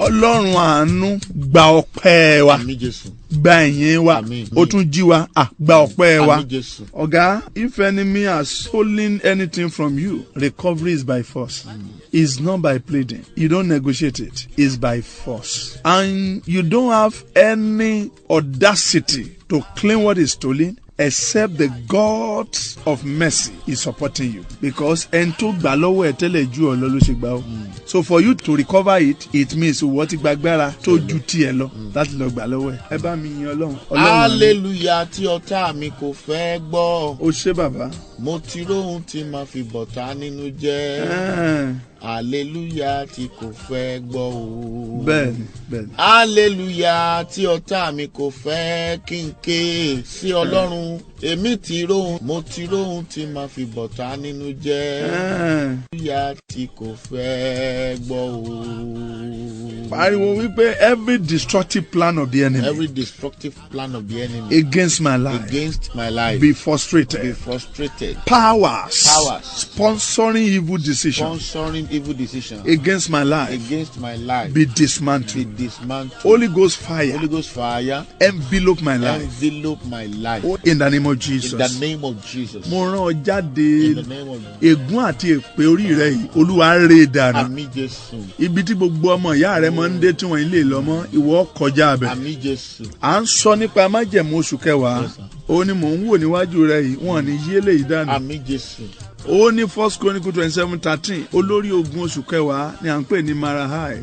Ọlọ́run àánú gba ọpẹ́ wa. Àmín Jésù. Gba ìyìn wa. Ó tún jí wa. Gba ọpẹ́ wa. Àmín Jésù. Ọ̀gá, if enemy has stolen anything from you, recovery is by force. It's not by pleading. You don't negotiate it. It's by force. And you don't have any audacity to claim what is stolen except the God of mercy is supporting you. Because ento gba lọ́wọ́ ẹ tẹ́lẹ̀ ju ọ̀lọ́ ló ṣe gbà ó. So for you to recover it, it means wọ́n ti gbàgbára tó ju tiẹ̀ lọ láti lọ gbà lọ́wọ́ ẹ. Ẹ bá mi yin Ọlọ́run. Hallelujah tí ọ̀tá mi kò fẹ́ gbọ́. Ó ṣé bàbá. Mo ti róhun tí màá fi bọ̀tá nínú jẹ́. Hallelujah tí kò fẹ́ gbọ́ o. Bẹ́ẹ̀ni, bẹ́ẹ̀ni. Hallelujah tí ọ̀tá mi kò fẹ́ kí n ké sí Ọlọ́run. Èmi ti róhun, mo ti róhun tí màá fi bọ̀tá nínú jẹ́. Hallelujah tí kò fẹ́ gbọ́ o. Pariwo wípé every destructive plan of the enemy. Every destructive plan of the enemy. Against my life. Against my life. Be frustrated. Be frustrated. Powers. Powers. Sponsoring evil decisions. Sponsoring evil decisions. Against my life. Against my life. Be dismantled. Be dismantled. Holy Ghost fire. Holy Ghost fire. Envelope my life. Envelope my life. In the name of Jesus. In the name of Jesus. Mo rán ọ jáde. In the name of Jesus. Ègún àti èpè orí rẹ yìí, Olúwa ré dànù. Àmín Jésù. Ibi tí gbogbo ọmọ ìyá rẹ máa ń dé tí wọ́n ilé lọ mọ́, ìwọ kọjá abẹ. Àmín Jésù. À ń sọ nípa májẹ̀mú oṣù kẹwàá. Ó ní mò ń wò níwájú rẹ yìí, wọ́n ní yé lè dànù. Àmín Jésù. Ó ní 1 Chronicle 27:13 olórí ogun oṣù kẹwàá ni à ń pè ní Marahai.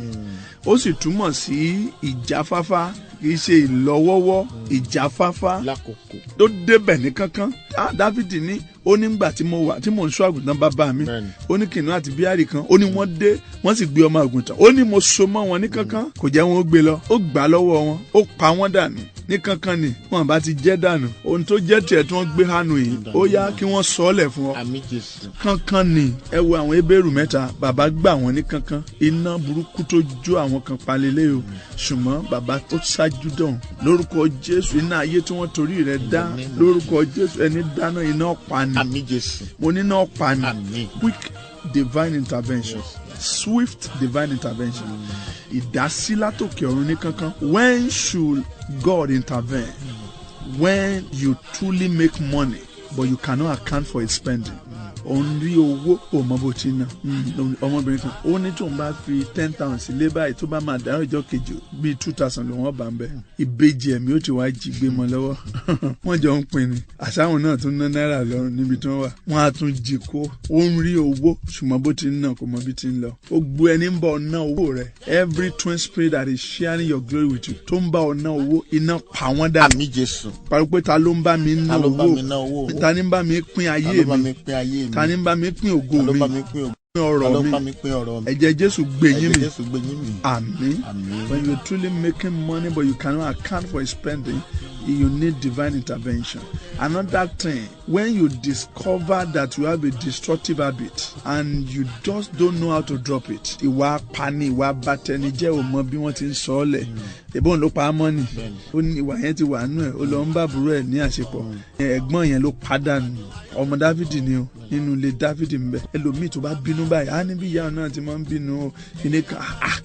Ó sì túmọ̀ sí ìjáfáfá, kì í ṣe ìlọ́wọ́wọ́, ìjáfáfá. Lákòókò. Tó débẹ̀ ní kankan. Dáfídì ní ó nígbà tí mo ń ṣọ́ àgùntàn bàbá mi. Ó ní kìnnìún àti bíárì kan. Ó ní wọ́n dé, wọ́n sì gbé ọmọ àgùntàn. Ó ní mo so mọ́ wọn ní kankan. Kò jẹ́ wọn ó gbé lọ. Ó gbà lọ́wọ́ wọn. Ó pa wọ́n dànù. Ní kankan ni wọn bá ti jẹ́ dànù. Ohun tó jẹ́ tiẹ̀ tí wọ́n gbé hánu yìí. Ó yá kí wọ́n sọ ọ́ lẹ̀ fún ọ. Àmín Jésù. Kankan ni ẹ wo àwọn Hébérù 3. Bàbá gbà wọ́n ní kankan. Iná burúkú tó jó àwọn kan palẹ̀lẹ́ o. Ṣùgbọ́n bàbá tó ṣáájú dán. Lórúkọ Jésù iná ayé tí wọ́n torí rẹ̀ dá. Lórúkọ Jésù ẹni dáná iná pa ni. Àmín Jésù. Mo ní iná pa ni. Àmín. Quick divine intervention. Swift divine intervention. Ìdásí látòkè ọ̀run ní kankan. When should God intervene? When you truly make money but you cannot account for its spending. Òun rí owó òmò bó ti ná. Ọmọbìnrin kan ó ní tóun bá fi 10,000 sílé báyìí tó bá máa dáhùn ìjọ kejì bíi 2,000 ló wọ́n bá ń bẹ̀. Ìbejì ẹ̀mí ó ti wá jí gbé mọ́ lọ́wọ́. Wọ́n jọ ń pin ni. Àṣàwọn náà tún ná náírà lọ́rùn níbi tí wọ́n wà. Wọ́n á tún jí kó. Ó ń rí owó ṣùgbọ́n bó ti ń ná kò mọ bí ti ń lọ. Ó gbó ẹni ń bá ọ ná owó rẹ̀. Every twin spirit that is sharing your glory with you tó ń bá ọ ná owó iná pa wọ́n dà. Àmín Jésù. Parí pé ta ló ń bá mi ná owó? Ta ni ń bá mi pín ayé mi? Ta ni ń bá mi pín ògo mi? Ọ̀rọ̀ mi. Ẹ̀jẹ̀ Jésù gbé yín mi. Àmín. When you're truly making money but you cannot account for spending, you need divine intervention. Another thing, when you discover that you have a destructive habit and you just don't know how to drop it, ìwà pani, ìwà bàtẹnijẹ́ ò mọ bí wọ́n ti ń sọ ọ́ lẹ̀. Ìbọn ló pa á mọ́ ni. Ó ní ìwà yẹn ti wà nù ẹ̀. Ó lọ ń bá àbúrò ẹ̀ ní àṣepọ̀. Ẹ̀gbọ́n yẹn ló pàdánù. Ọmọ Dáfídì ni o. Nínú ilé Dáfídì ń bẹ. Ẹlòmíì tó bá bínú báyìí, á ní bí ìyá náà ti máa ń bínú o. Ìní kan,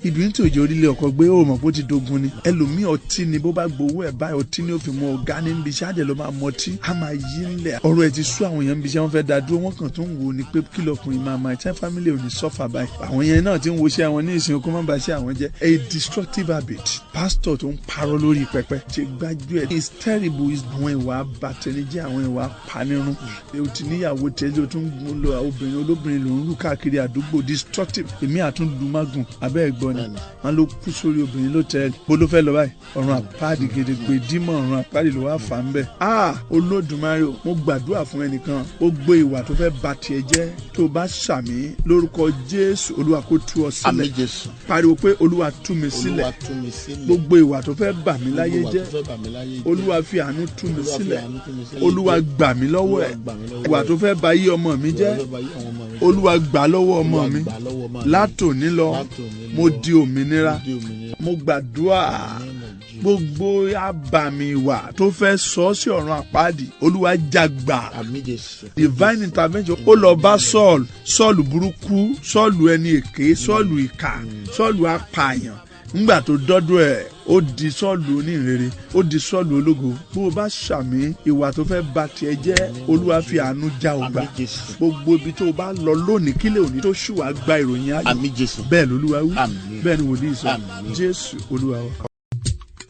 ìbínú tí òjò orílẹ̀ ọkọ̀ gbé ó mọ̀ bó ti dogun ni. Ẹlòmíì ọtí ni bó bá gbowó ẹ̀ báyìí ọtí ni ó fi mọ ọ̀gá níbi iṣẹ́ àjẹ́ ló máa mọtí. A máa yí ńlẹ̀. Ọ̀rọ̀ ẹ̀ ti sú àwọn èèyàn níbi iṣẹ́ wọn fẹ́ da dúró. Wọ́n kàn tó ń wo ni pé kí lọkùnrin máa ìtẹ́ family ò ní sọ́fà báyìí. Àwọn yẹn náà ti ń wo iṣẹ́ àwọn ní ìsìn kó má ba iṣẹ́ àwọn jẹ́. A destructive habit. Pastor tó ń parọ́ lórí pẹpẹ. Ṣe gbájú ẹ̀. It's terrible. Àwọn ìwà abatẹnijẹ́, àwọn ìwà panirun. O ti níyàwó tẹ́lẹ̀ o tún lọ obìnrin olóbìnrin ló ń lù káàkiri àdúgbò destructive. Èmi àtúndùmágùn abẹ́ ẹ̀gbọ́n ni. Wọ́n ló kú sórí obìnrin lótẹ́ẹ̀lì. Bó ló fẹ́ lọ báyìí? Ọ̀run àpáàdì gedegbe dímọ̀ ọ̀run àpáàdì ló wá fà ń bẹ̀. Olódùmarè o, mo gbàdúrà fún ẹnìkan. Ó gbé ìwà tó fẹ́ bà tiẹ̀ jẹ́. Tó bá ṣàmì lórúkọ Jésù, Olúwa kó tú ọ sílẹ̀. Àmín Jésù. Pariwo pé Olúwa tú mi sílẹ̀. Olúwa tú mi sílẹ̀. Gbogbo ìwà tó fẹ́ bà mí láyé jẹ́. Olúwa fi àánú tú mi sílẹ̀. Olúwa gbà mí lọ́wọ́ ẹ̀. Ìwà tó fẹ́ bà yí ọmọ mi jẹ́. Olúwa gbà lọ́wọ́ ọmọ mi. Látòní lọ mo di òmìnira. Mo gbàdúrà gbogbo àbàmì ìwà tó fẹ́ sọ sí ọ̀run àpáàdì Olúwa jàgbà. Divine intervention. Ó lọ bá Sọ́ọ̀lù burúkú, Sọ́ọ̀lù ẹni èké, Sọ́ọ̀lù ìkà, Sọ́ọ̀lù apààyàn. ńgbà tó dọ́dọ̀ ẹ̀ ó di Sọ́ọ̀lù onírere, ó di Sọ́ọ̀lù ológo. Bó o bá ṣàmì ìwà tó fẹ́ bà tiẹ̀ jẹ́, Olúwa fi àánú já ọ gbà. Gbogbo ibi tó o bá lọ lónìí kílẹ̀ òní tó ṣù wá gba ìròyìn ayọ̀. Bẹ́ẹ̀ l'Olúwa wí, bẹ́ẹ̀ ni wòlíì sọ. Jésù Olúwa wa.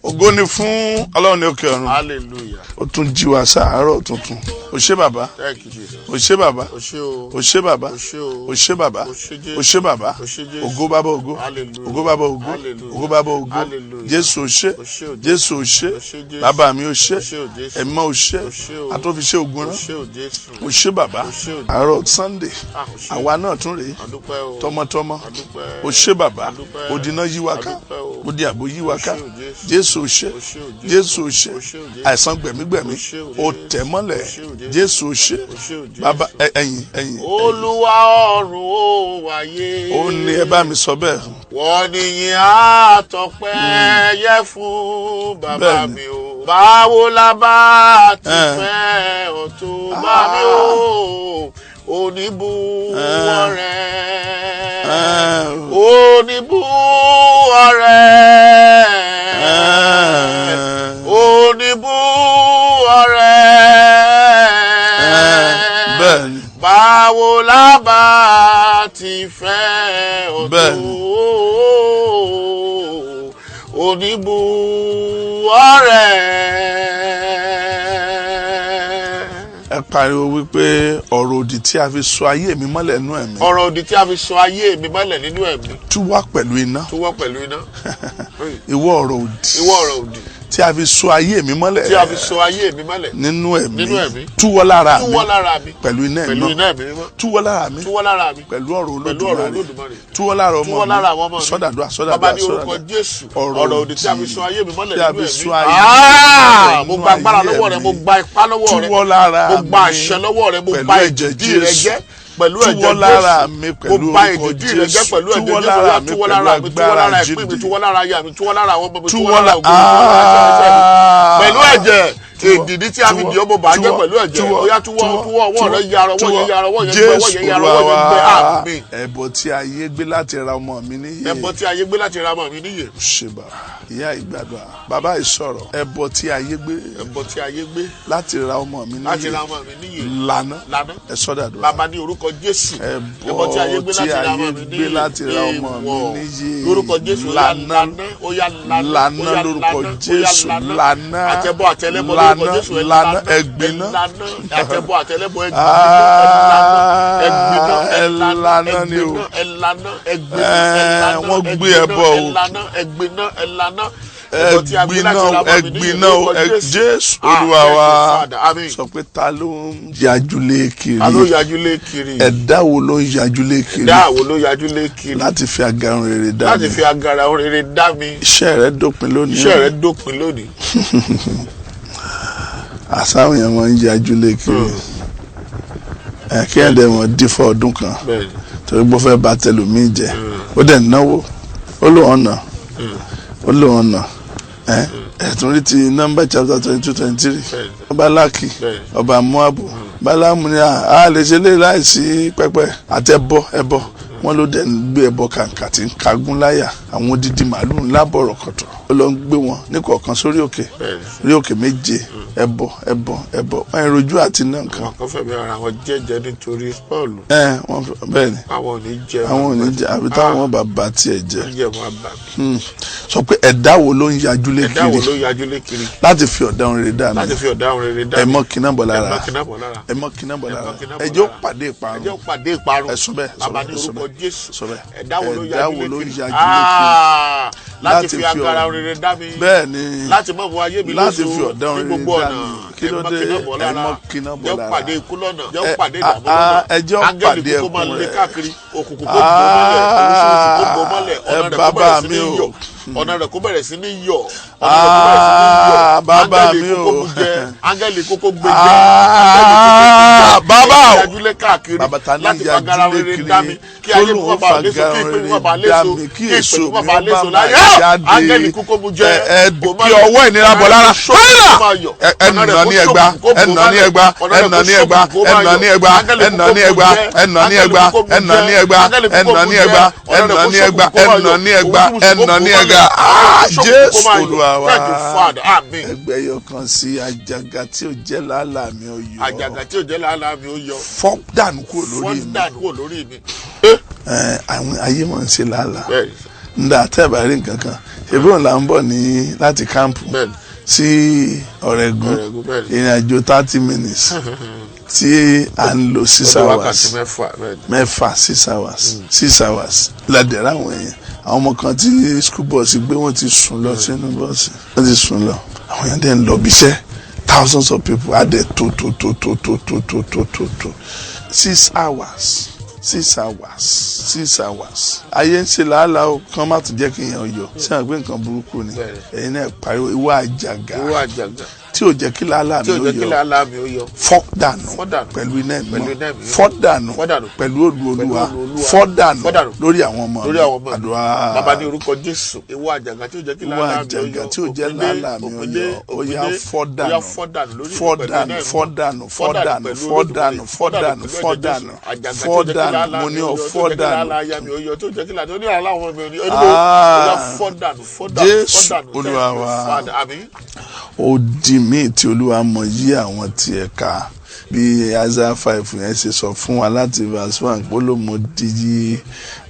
Ògo ni fún Ọlọ́run ní òkè ọ̀run. Hallelujah. Ó tún jí wa sáàárọ̀ tuntun. Ó ṣé bàbá. Thank you, Jesus. Ó ṣé bàbá. Ó ṣé o. Ó ṣé bàbá. Ó ṣé o. Ó ṣé bàbá. Ó ṣé Jésù. Ó ṣé bàbá. Ó ṣé Jésù. Ògo bàbá ògo. Hallelujah. Ògo bàbá ògo. Hallelujah. Ògo bàbá ògo. Hallelujah. Jésù ó ṣé. Ó ṣé o Jésù. Jésù ó ṣé. Ó ṣé Jésù. Bàbá mi ó ṣé. Ó ṣé o Jésù. Ẹ̀mí ó ṣé. Ó ṣé o. Àtòfiṣẹ́ ògùn Ó rán. ṣé o Jésù. Ó ṣé bàbá. Ó ṣé o Jésù. Àárọ̀ Sunday. Ó ṣé. Àwa náà tún rèé. Adúpẹ́ o. Tọmọtọmọ. Adúpẹ́. Ó ṣé bàbá. Adúpẹ́. Òdìná yí wa ká. Adúpẹ́ o. Òdì àbò yí wa ká. Ó ṣé o Jésù. Jésù ó ṣé. Ó ṣé o Jésù. Jésù ó ṣé. Ó ṣé o Jésù. Àìsàn gbẹ̀mígbẹ̀mí. Ó ṣé o Ó Jésù. tẹ̀ mọ́lẹ̀. Ó ṣé o Jésù. Jésù ó ṣé. Ó ṣé o Jésù. Bàbá ẹ̀yin. Olúwa ọ̀run ó wáyé. Ó ní ẹ bá mi sọ bẹ́ẹ̀. Wọ́n níyìn àtọpẹ́ yẹ fún bàbá Bẹ́ẹ̀ni. mi o. Báwo la bá ti fẹ́ ọ tó bá mi o. Oníbù ọ̀rẹ́. Oníbù ọ̀rẹ́. Oníbù ọ̀rẹ́. Bẹ́ẹ̀ni. Báwo la bá ti fẹ́ ọ tó. Bẹ́ẹ̀ni. Oníbù ọ̀rẹ́. Ẹ pariwo wípé ọ̀rọ̀ òdì tí a fi so ayé mi mọ́lẹ̀ nínú ẹ̀mí. Ọ̀rọ̀ òdì tí a fi so ayé mi mọ́lẹ̀ nínú ẹ̀mí. Tú wá pẹ̀lú iná. Tó wọ́ pẹ̀lú iná. Ìwọ ọ̀rọ̀ òdì. Ìwọ ọ̀rọ̀ òdì tí a fi so ayé mi mọ́lẹ̀. tí a fi so ayé mi mọ́lẹ̀. Nínú ẹ̀mí. Nínú ẹ̀mí. Túwọ́ lára mi. Túwọ́ lára mi. Pẹ̀lú iná ẹ̀mí. Pẹ̀lú iná ẹ̀mí mímọ́. Túwọ́ lára mi. Túwọ́ lára mi. Pẹ̀lú ọ̀rọ̀ Pẹ̀lú ọ̀rọ̀ Olódùmarè. Túwọ́ lára ọmọ mi. Túwọ́ lára àwọn ọmọ mi. Sọ́dàdúrà Bàbá ní orúkọ Jésù. Ọ̀rọ̀ òdì tí a fi so ayé mi mọ́lẹ̀ tí a nínú fi so ẹ̀mí. ayé mi Mo gba agbára lọ́wọ́ rẹ, mo gba ipá lọ́wọ́ rẹ. Túwọ́ lára mi. Mo gba àṣẹ lọ́wọ́ rẹ, mo gba ìdí rẹ jẹ́. Pẹ̀lú ẹ̀jẹ̀ Jésù. Túwọ́ lára mi pẹ̀lú Mo bá orúkọ ìdí rẹ jẹ́ Jésù. pẹ̀lú ẹ̀jẹ̀ Túwọ́ Jésù. lára mi Túwọ́ pẹ̀lú lára mi, túwọ́ lára agbára ẹ̀pín mi, jíǹde. túwọ́ lára aya mi, túwọ́ lára àwọn ọmọ mi, túwọ́ Túwọ́ lára ògo mi, pẹ̀lú ẹ̀jẹ̀ èdìdí tí a fi di ọmọ bàjẹ́ pẹ̀lú ẹ̀jẹ̀. Ó yá túwọ́ ọwọ́ rẹ yarọ, ọwọ́ yẹn yarọ, ọwọ́ yẹn gbẹ, ọwọ́ yẹn yarọ, ọwọ́ yẹn gbẹ. Àmín. Ẹbọ tí ayé gbé láti ra ọmọ mi níyè. Ẹbọ tí ayé gbé láti ra ọmọ mi níyè. Ṣèbà ìyá ìgbàdùà bàbá ìsọ̀rọ̀. Ẹbọ tí ayé gbé. Ẹbọ tí ayé gbé láti ra ọmọ mi níyè. láti ra ọmọ mi níyè. Lànà. Lànà. Ẹ sọ́dàdúrà. Bàbá ní orúkọ Jésù. Ẹbọ tí ayé gbé láti ra ọmọ mi níyè. Lórúkọ Jésù. Lànà. Ó yá lànà. Lànà lórúkọ Jésù. Lànà. Àtẹ̀bọ̀ àtẹlẹbọ lórúkọ Jésù. Lànà ẹgbiná. Àtẹ̀bọ̀ àtẹlẹbọ ẹlànà ni o. ẹlànà ẹgbiná. Wọ́n gbé ẹbọ o. ẹlànà ẹgbiná ẹlànà. Ẹgbiná o. Jésù Olúwa wa sọ pé ta ló ń yajúlé kiri. Ta ló yajúlé kiri. Ẹ̀dá wo ló ń yajúlé kiri. Ẹ̀dá wo ló yajúlé kiri. Láti fi agara ohun rere dá mi. Láti fi agara ohun rere dá mi. Iṣẹ́ rẹ̀ dópin lónìí. Iṣẹ́ rẹ̀ dópin lónìí. Àsáwọn yẹn máa ń yajúlé kiri. Kí ẹ̀dẹ̀ wọn dí fún ọdún kan. Torí gbọ́ fẹ́ bá tẹlòmíì jẹ. Ó dẹ̀ náwó. Ó lò wọ́n nà. Ó lò wọ́n nà. Ẹ̀tún rí ti nọ́mbà chapter 22-23. Ọba Lákì. Ọba Moabu. Bálámù ni a lè ṣe lé láìsí pẹpẹ àti ẹbọ. Wọ́n ló dẹ̀ ń gbé ẹbọ kàǹkà tí ń kagún láyà. Àwọn odidi màálù ńlá bọ̀rọ̀ kọ̀tọ̀. Ó lọ ń gbé wọn ní kọ̀ọ̀kan sórí òkè. Orí òkè méje. Ẹbọ. Wọ́n ìrojú àti náà nǹkan. Àwọn kan fẹ̀mí ara wọn jẹ́jẹ́ nítorí Paul. Bẹ́ẹ̀ ni. Àwọn ò ní jẹ. Àwọn ò ní jẹ àbí táwọn bàbá tiẹ̀ jẹ. Wọ́n jẹ wọn àbá. Sọ pé ẹ̀dá wo ló ń yajúlé kiri. Ẹ̀dá wo ló yajúlé kiri. Láti fi ọ̀daràn rere dá mi. Láti fi ọ̀daràn rere dá mi. Ẹ̀mọ́ kiná bọ̀ lára. Ẹ̀mọ́ kiná bọ̀ lára. Ẹjọ́ pàdé ìparun. Ẹjọ́ pàdé ìparun. Ẹ̀sùn bẹ́ẹ̀. Bàbá ní orúkọ Jésù. Ẹ̀dá wo ló yajúlé kiri. kiri. Láti fi agara rere dá mi. Bẹ́ẹ̀ ni. Láti mọ̀ fún ayé mi lóṣù. Láti fi ọ̀daràn rere dá mi. Kí ló dé ẹ̀mọ́ kiná bọ̀ lára. Jẹ́ pàdé ikú lọ́nà. Jẹ́ pàdé ìdààmú lọ́nà. Ẹjọ́ pàdé Áńgẹ́lì kókó máa lé káàkiri. Òkùnkùn kó bò mọ́lẹ̀. Olúṣòwò kó bò mọ́lẹ̀. Ọ̀nà rẹ̀ kó bẹ̀rẹ̀ sí ní yọ̀. Bàbá mi o. Áńgẹ́lì kókó gbé jẹ. Bàbá o. Ìyájúlé káàkiri. Láti fagara rere dá mi. Kí ayé fún bàbá léso. Kí ìpè fún bàbá léso. Kí ìpè fún bàbá léso láyé. Áńgẹ́lì kókó bu jẹ. Kí ọwọ́ ìnira bọ̀ lára. Ẹnà ní ẹgbà. Ẹnà ní ẹgbà. Ẹnà ní ẹgbà. Ẹnà ní ẹgbà. Ẹnà ní ẹgbà. Ẹnà ní ẹgbà. Ẹnà ní ẹgbà. Ẹnà ní ẹgbà. Ẹnà ní ẹgbà. Ẹnà ní ẹgbà. Ẹnà ní ẹgbà. Ẹnà ní ẹgbà. hallelujah. Jésù Olúwa wa. Thank you, Father. Amen. Ẹgbẹ́ yọ kan sí àjàgà tí ò jẹ́ làálàá mi ó yọ. Àjàgà tí ò jẹ́ làálàá mi ó yọ. Fọ́ dànù kúrò lórí mi. Fọ́ dànù kúrò lórí mi. Àwọn ayé mọ̀ ń ṣe làálàá. Ndà tẹ́ẹ̀bà rí nǹkan kan. Ṣèbí òun là ń bọ̀ ní láti kámpù sí Ọ̀rẹ́gun. Ìrìn àjò 30 minutes. Tí à ń lo 6 hours. Mẹ́fà 6 hours. Ládẹ̀rẹ̀ àwọn èèyàn. Àwọn ọmọ kan tí school bus gbé wọn ti sùn lọ sínú bọ́ọ̀sì. Wọ́n ti sùn lọ. Àwọn èèyàn dẹ̀ ń lọ bíṣẹ́. Thousands of people had there to 6 hours. 6 hours. Ayé ń ṣe làálàá o, kán má tún jẹ́ kí èèyàn yọ. Ṣé àgbẹ̀ nǹkan burúkú ni? Ẹ̀yin náà pariwo ìwà àjàgà. Tí ò jẹ́ kí làálàá mi ó yọ. Fọ́ dànù pẹ̀lú iná ìmọ̀. Fọ́ dànù pẹ̀lú Olúwa. Fọ́ dànù lórí àwọn ọmọ mi. Àdúrà. Bàbá ní orúkọ Jésù. Ìwà àjàgà tí ò jẹ́ kí làálàá mi ó yọ. Tí ò jẹ́ làálàá mi ó yọ. Ó yá fọ́ dànù. Fọ́ dànù. Fọ́ dànù. Fọ́ dànù. Fọ́ dànù. Fọ́ dànù. Fọ́ dànù. Fọ́ dànù. Mo ní ọ fọ́ dànù. Jésù Olúwa wa. Ó di míì tí Olúwa mọ̀ yí àwọn tí ẹ ká bí Isaiah 5 yẹn ṣe sọ fún wa láti verse 1 polówó di yí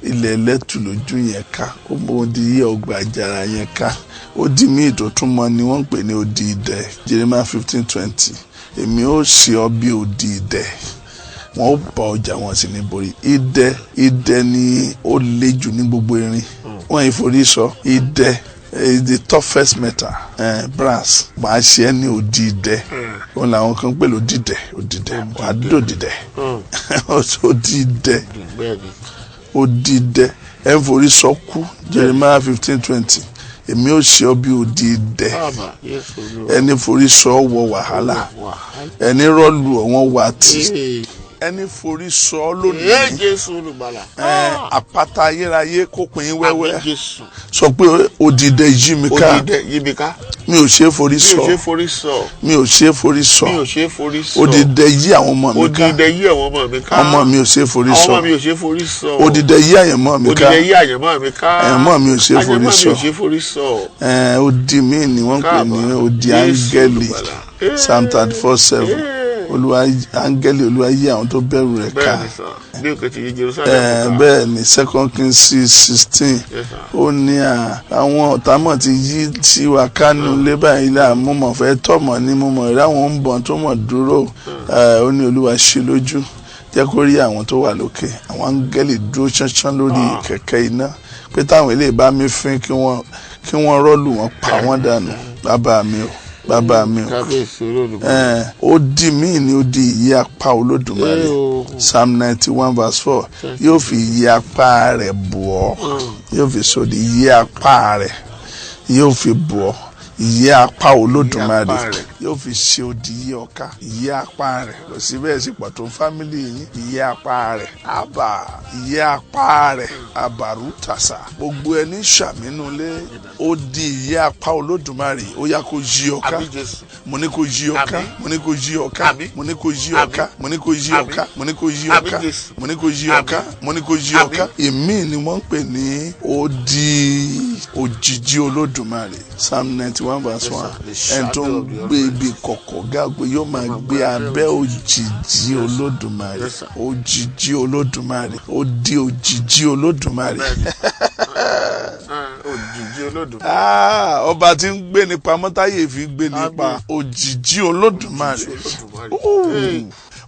ilẹ̀ ẹlẹ́tù lójú yẹn ká ó mọ̀ di yí ọgbà àjàrà yẹn ká ó di míì tó tún mọ̀ ni wọ́n ń pè ní odi idẹ Jeremiah 15:20 èmi ó ṣe ọ bí odi idẹ wọn ó bá ọjà wọn sì ní borí idẹ ni ó le jù ní gbogbo irin wọn ìforí sọ idẹ is the toughest metal brass máa ṣe ẹ ní odi idẹ òun làwọn kan pè lódìdẹ wàá dòdìdẹ odidẹ ẹ ń forí sọ kú Jeremiah 15:20 èmi ó ṣe ọ bí odi idẹ ẹni forí sọ wọ wàhálà ẹni rọlù ọwọn wà tí ẹni forí sọ lónìí àpáta ayérayé kó pín in wẹ́wẹ́ sọ pé odidẹ yí mi ká mi ò ṣe é forí sọ mi ò ṣe é forí sọ odidẹ yí àwọn ọmọ mi ká ọmọ mi ò ṣe é forí sọ odidẹ yí àyànmọ́ mi ká àyànmọ́ mi ò ṣe é forí sọ odi mi ni wọ́n pè ní odi áńgẹ́lì Psalm 34:7 Olúwa áńgẹ́lì Olúwa yí àwọn tó bẹ̀rù rẹ̀ ká bẹ́ẹ̀ ni 2 Kings 6:16 ó ní àwọn ọ̀tá mọ̀ ti yí sí wa kánú lé báyìí là mo mọ̀ fẹ́ tọ̀mọ̀ ní mo mọ̀ rí àwọn ń bọ̀ tó mọ̀ dúró ó ní Olúwa ṣí lójú jẹ́ kó rí àwọn tó wà lókè àwọn áńgẹ́lì dúró ṣánṣán lórí kẹ̀kẹ́ iná pé táwọn eléyìí bá mi fín kí wọ́n rọ́ọ̀lù wọn pa wọ́n dànù bàbá mi ó di míì ni ó di ìyí apá Olódùmarè Psalm 91:4 yóò fi ìyí apá rẹ̀ bù ọ́ yóò fi sọ di ìyí apá rẹ̀ yóò fi bù ọ́ ìyí apá Olódùmarè yóò fi ṣe odi yí ọká ìyí apá rẹ̀ kò sí bẹ́ẹ̀ sí pọ̀ tó fámìlì yín ìyí apá rẹ̀ ìyí apá rẹ̀ àbàrú tàṣà gbogbo ẹni ṣàmínú lé ó di ìyí apá Olódùmarè ó yá kó yí ọká mo ní kó yí ọká mo ní kó yí ọká mo ní kó yí ọká mo ní kó yí ọká mo ní kó yí ọká mo ní kó yí ọká mo ní kó yí ọká èmi ni wọ́n ń pè ní odi òjìji Olódùmarè Psalm 91:1 ẹni tó ń gbé ibi kọ̀kọ̀ gáàgbé yóò máa gbé abẹ́ òjìji Olódùmarè òjìji Olódùmarè ó di òjìji Olódùmarè òjìji Olódùmarè ọba tí ń gbé nípa mọ́táyé fi gbé nípa òjìji Olódùmarè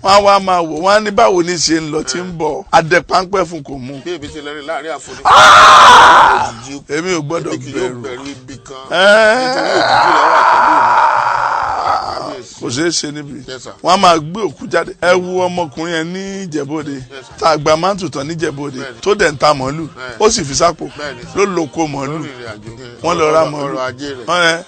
wọ́n wá máa wò wọ́n á ní báwo ní ṣe ń lọ tí ń bọ̀ adẹ́páńpẹ́ fún kò mú. bí ebi ti lẹ́rìn láàrin àforí. èmi ò gbọ́dọ̀ bẹ̀rù ibi kan nítorí òjijì rẹ̀ wà pẹ̀lú mi. kò ṣeé ṣe níbi wọ́n á máa gbé òkú jáde ẹ wo ọmọkùnrin yẹn ní Ìjẹ̀bú-Òde tá a gba máa ń tutàn ní Ìjẹ̀bú-Òde tó dẹ̀ ń ta màálù ó sì fi sápò ló lóko màálù wọ́n lọ ra màálù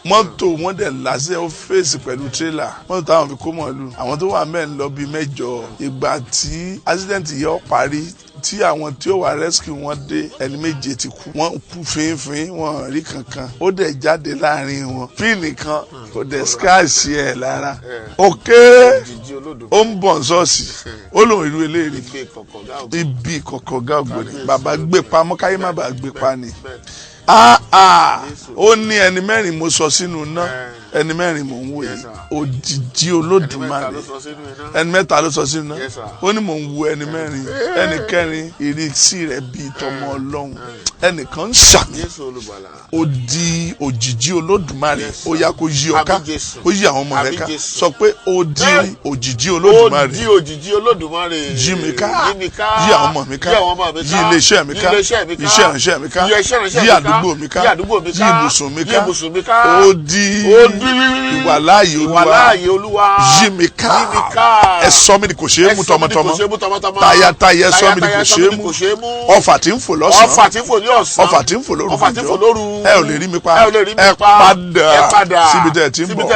mọ́tò wọ́n dẹ̀ lásẹ̀ ó fèsì pẹ̀lú tírélà mọ́tò táwọn fi kó màálù àwọn tó wà mẹ́rin lọ bíi 8 ìgbà tí accident yìí ó parí tí àwọn tí ó wà rescue wọn dé ẹni 7 ti kú wọ́n kú fínfín wọn rí kankan ó dẹ̀ jáde láàrin wọn píìnì kan kò dẹ̀ skáàsì ẹ̀ lára òkè ó ń bọ̀ ṣọ́ọ̀ṣì ó lòun ìlú eléyìí ibi kọ̀kọ̀ gáàgbò ni bàbá gbé pamọ́ káyé má bàa gbé pa ni ó ní ẹni mẹ́rin mo sọ sínú iná ẹni mẹ́rin mò ń wò yìí òjìji olódùmarè ẹni mẹ́ta ló sọ sínú iná ó ní mò ń wo ẹni mẹ́rin ẹni kẹrin ìrísí rẹ̀ bíi tọmọ Ọlọ́run ẹnìkan ń ṣàmì ó di òjìji olódùmarè ó yá kó yí ọ ká ó yí àwọn ọmọ rẹ̀ ká sọ pé ó di òjìji olódùmarè yí mi ká yí àwọn ọmọ mi ká yí iléeṣẹ́ mi ká iṣẹ́ ìránṣẹ́ mi ká yí àdúgbò mi ká yí ibùsùn mi ká ó di ìwàláàyè Olúwa yí mi ká ẹ sọ mí ni kò ṣeé mú tọmọtọmọ tayátayá ẹ sọ mí ni kò ṣeé mú ọfà tí ń fò lọ́sàn-án ọfà tí ń fò lóru ẹ ò lè rí mi pa ẹ padà síbi tẹ́ ẹ ti ń bọ̀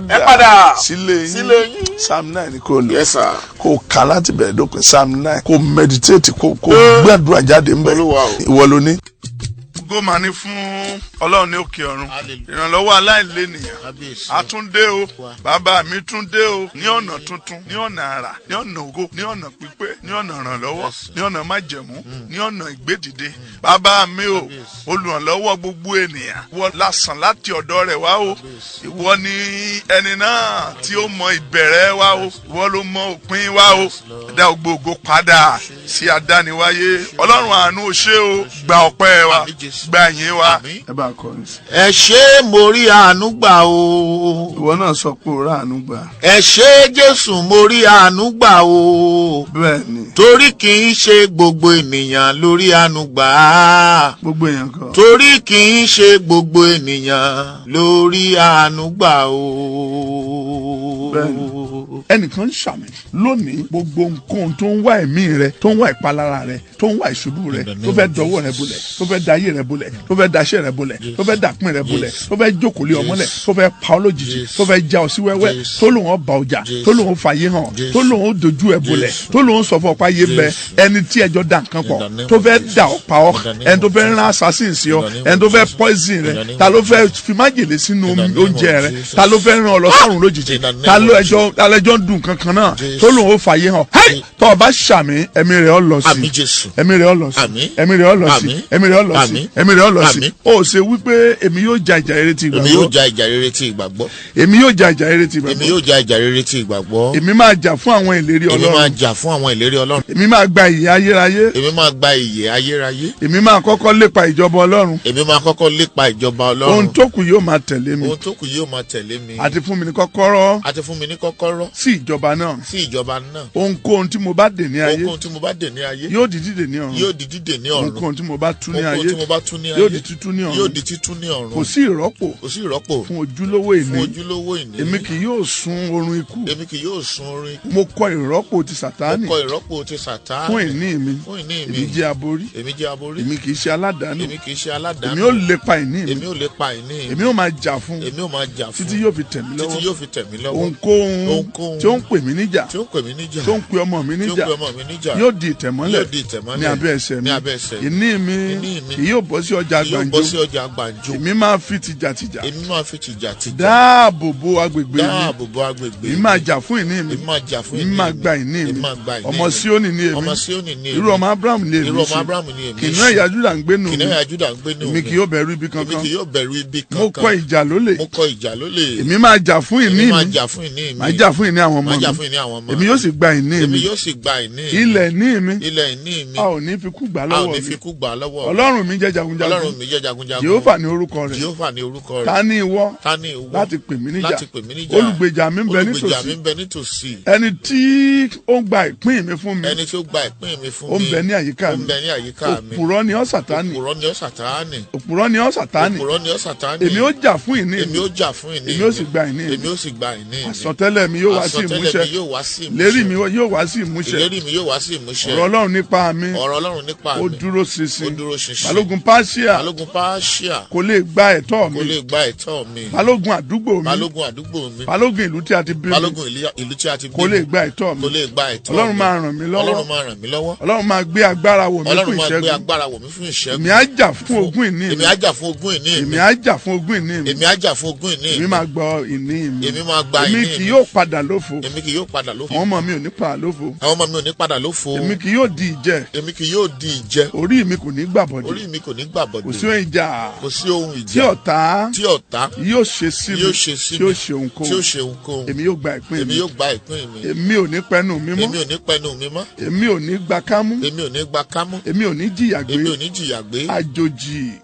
ẹ padà sílé yín Psalm 9 kò lè kò kà láti bẹ̀rẹ̀ dópin Psalm 9 kò meditate kò gbàdúrà jáde ń bẹ̀ ìwọ ló ní. Gómà ní fún Ọlọ́run ní òkè ọ̀run ìrànlọ́wọ́ aláìlénìyàn àtúndé o bàbá mi túndé o ní ọ̀nà tuntun ní ọ̀nà àrà ní ọ̀nà ògo ní ọ̀nà pípé ní ọ̀nà ìrànlọ́wọ́ ní ọ̀nà májẹ̀mú ní ọ̀nà ìgbédìde bàbá mi o olùrànlọ́wọ́ gbogbo ènìyàn wọ lásán láti ọ̀dọ̀ rẹ̀ wá o ìwọ ni ẹni náà tí ó mọ ìbẹ̀rẹ̀ wá o ìwọ ló mọ òpin wá o dá gbogbo padà sí adániwáyé Ọlọ́run àánú o ṣé o gba ọpẹ́ wa gba yín wa. Ẹ bá kọrin sí. Ẹ ṣé mo rí àánú gbà o. Ìwọ náà sọ pé o rí àánú gbà. Ẹ ṣé Jésù mo rí àánú gbà o. Bẹ́ẹ̀ni. Torí kì í ṣe gbogbo ènìyàn lórí àánú gbà. Gbogbo èèyàn kọ́. Torí kì í ṣe gbogbo ènìyàn lórí àánú gbà o. Bẹ́ẹ̀ni. Ẹnìkan ń ṣàmì lónìí gbogbo nǹkan tó ń wá ẹ̀mí rẹ tó ń wá ìpalára rẹ tó ń wá ìṣubú rẹ tó fẹ́ dọwọ́ rẹ bolẹ̀ tó fẹ́ da ayé rẹ bolẹ̀ tó fẹ́ da iṣẹ́ rẹ bolẹ̀ tó fẹ́ dàpín rẹ bolẹ̀ tó fẹ́ jókòó lé ọmọlẹ̀ tó fẹ́ pa ọ́ lójijì tó fẹ́ já ọ sí wẹ́wẹ́ tó lòun ọba ọjà tó lòun fàyè hàn tó lòun dojú ẹ bolẹ̀ tó lòun sọ fún ọ pa yé bẹ ẹni tí ẹjọ́ da nǹkan pọ̀ tó fẹ́ da ọ pa ọ ẹni tó fẹ́ rán assassin sí ọ ẹni tó fẹ́ poison rẹ ta ló fẹ́ fi májèlé sínú oúnjẹ rẹ ta ló fẹ́ rán ọ lọ sọ́run lójijì ta ló ẹjọ́ dùn kankan náà tó lòun fàyè hàn tó o bá ṣàmì ẹ̀mí rẹ̀ ọ lọ sí ẹ̀mí rẹ̀ ọ lọ sí ẹ̀mí rẹ̀ ọ lọ sí ẹ̀mí rẹ̀ ọ lọ sí ẹ̀mí rẹ̀ ọ lọ sí ó ṣe wípé èmi yóò ja ìjà rere ti ìgbàgbọ́ èmi yóò ja ìjà rere ti ìgbàgbọ́ èmi yóò ja ìjà rere ti ìgbàgbọ́ èmi yóò ja ìjà rere ti ìgbàgbọ́ èmi máa jà fún àwọn ìlérí Ọlọ́run èmi máa jà fún àwọn ìlérí Ọlọ́run èmi máa gba ìyè ayérayé èmi máa gba ìyè ayérayé èmi máa kọ́kọ́ lépa ìjọba Ọlọ́run èmi máa kọ́kọ́ lépa ìjọba Ọlọ́run ohun tó kù yóò máa tẹ̀lé mi ohun tó kù yóò máa tẹ̀lé mi àti fún mi ní kọ́kọ́rọ́ àti fún mi ní kọ́kọ́rọ́ sí ìjọba náà sí ìjọba náà ohunkóhun tí mo bá dè ní ayé ohunkóhun tí mo bá dè ní ayé yóò di dídè ní ọ̀run yóò di dídè ní ọ̀run ohunkóhun tí mo bá tú ní ayé ohunkóhun tí mo bá tú ní ayé yóò di títú ní ọ̀run yóò di títú ní ọ̀run kò sí ìrọ́pò fún ojúlówó ìní èmi kì yóò sun oorun ikú èmi kì yóò sun oorun ikú mo kọ ìrọ́pò ti Sátánì mo kọ ìrọ́pò ti Sátánì fún ìní mi èmi jẹ́ aborí èmi kì í ṣe aládàánù èmi ò lépa ìní mi èmi ò máa jà fún títí yóò fi tẹ̀ mí lọ́wọ́ ohunkóhun tí ó ń pè mí níjà tí ó ń pè ọmọ mi níjà yóò di ìtẹ̀mọ́lẹ̀ ní abẹ́ ẹsẹ̀ mi ìní mi kì yóò bọ́ sí ọjà gbàǹjo èmi máa fi tìjàtìjà dáàbò bo agbègbè mi èmi máa jà fún ìní mi èmi máa gba ìní mi ọmọ Síónì ni èmi irú ọmọ Abraham ni èmi ṣe kìnìún ẹ̀yà Júdà ń gbénu mi èmi kì yóò bẹ̀rù ibi kankan mo kọ ìjà lólè èmi máa jà fún ìní mi máa jà fún ìní àwọn ọmọ mi èmi yóò sì gba ìní mi ilẹ̀ ìní mi a ò ní fi kú gbà lọ́wọ́ mi Ọlọ́run mi jẹ́ jagunjagun Jèhófà ní orúkọ rẹ̀ ta ni ìwọ láti pè mí níjà olùgbèjà mi ń bẹ nítòsí ẹni tí ó ń gba ìpín mi fún mi ó ń bẹ ní àyíká mi òpùrọ́ ni ọ́ Sátánì èmi ó jà fún ìní mi èmi ó sì gba ìní mi àsọtẹ́lẹ̀ mi yóò wá sí ìmúṣẹ lérí mi yóò wá sí ìmúṣẹ ọ̀rọ̀ Ọlọ́run nípa mi ó dúró ṣinṣin balógun Páṣíà kò lè gba ẹ̀tọ́ mi balógun àdúgbò mi balógun ìlú tí a ti bí mi kò lè gba ẹ̀tọ́ mi Ọlọ́run máa ràn mí lọ́wọ́ Ọlọ́run máa gbé agbára wọ̀ mí fún ìṣẹ́gun èmi á jà fún ogún ìní mi èmi á jà fún ogún ìní mi èmi máa gbọ́ ìní mi èmi kì yóò padà lófo. Èmi kì yóò padà lófo. Àwọn ọmọ mi ò ní padà lófo. Àwọn ọmọ mi ò ní padà lófo. Èmi kì yóò di ìjẹ. Èmi kì yóò di ìjẹ. Orí mi kò ní gbàbọ̀dé. Orí mi kò ní gbàbọ̀dé. Kò sí ohun ìjà. Kò sí ohun ìjà. Tí ọ̀tá. Tí ọ̀tá. Yóò ṣe sí mi. Yóò ṣe sí mi. Tí ó ṣe ohunkóhun. Tí ó ṣe ohunkóhun. Èmi yóò gba ìpín mi. Èmi yóò gba ìpín mi. Èmi ò ní pẹnu mi mọ́. Èmi ò ní pẹnu mi mọ́. Èmi ò ní gba kámú. Èmi ò ní gba kámú. Èmi ò ní jìyà gbé. Èmi ò ní jìyà gbé. Àjòjì.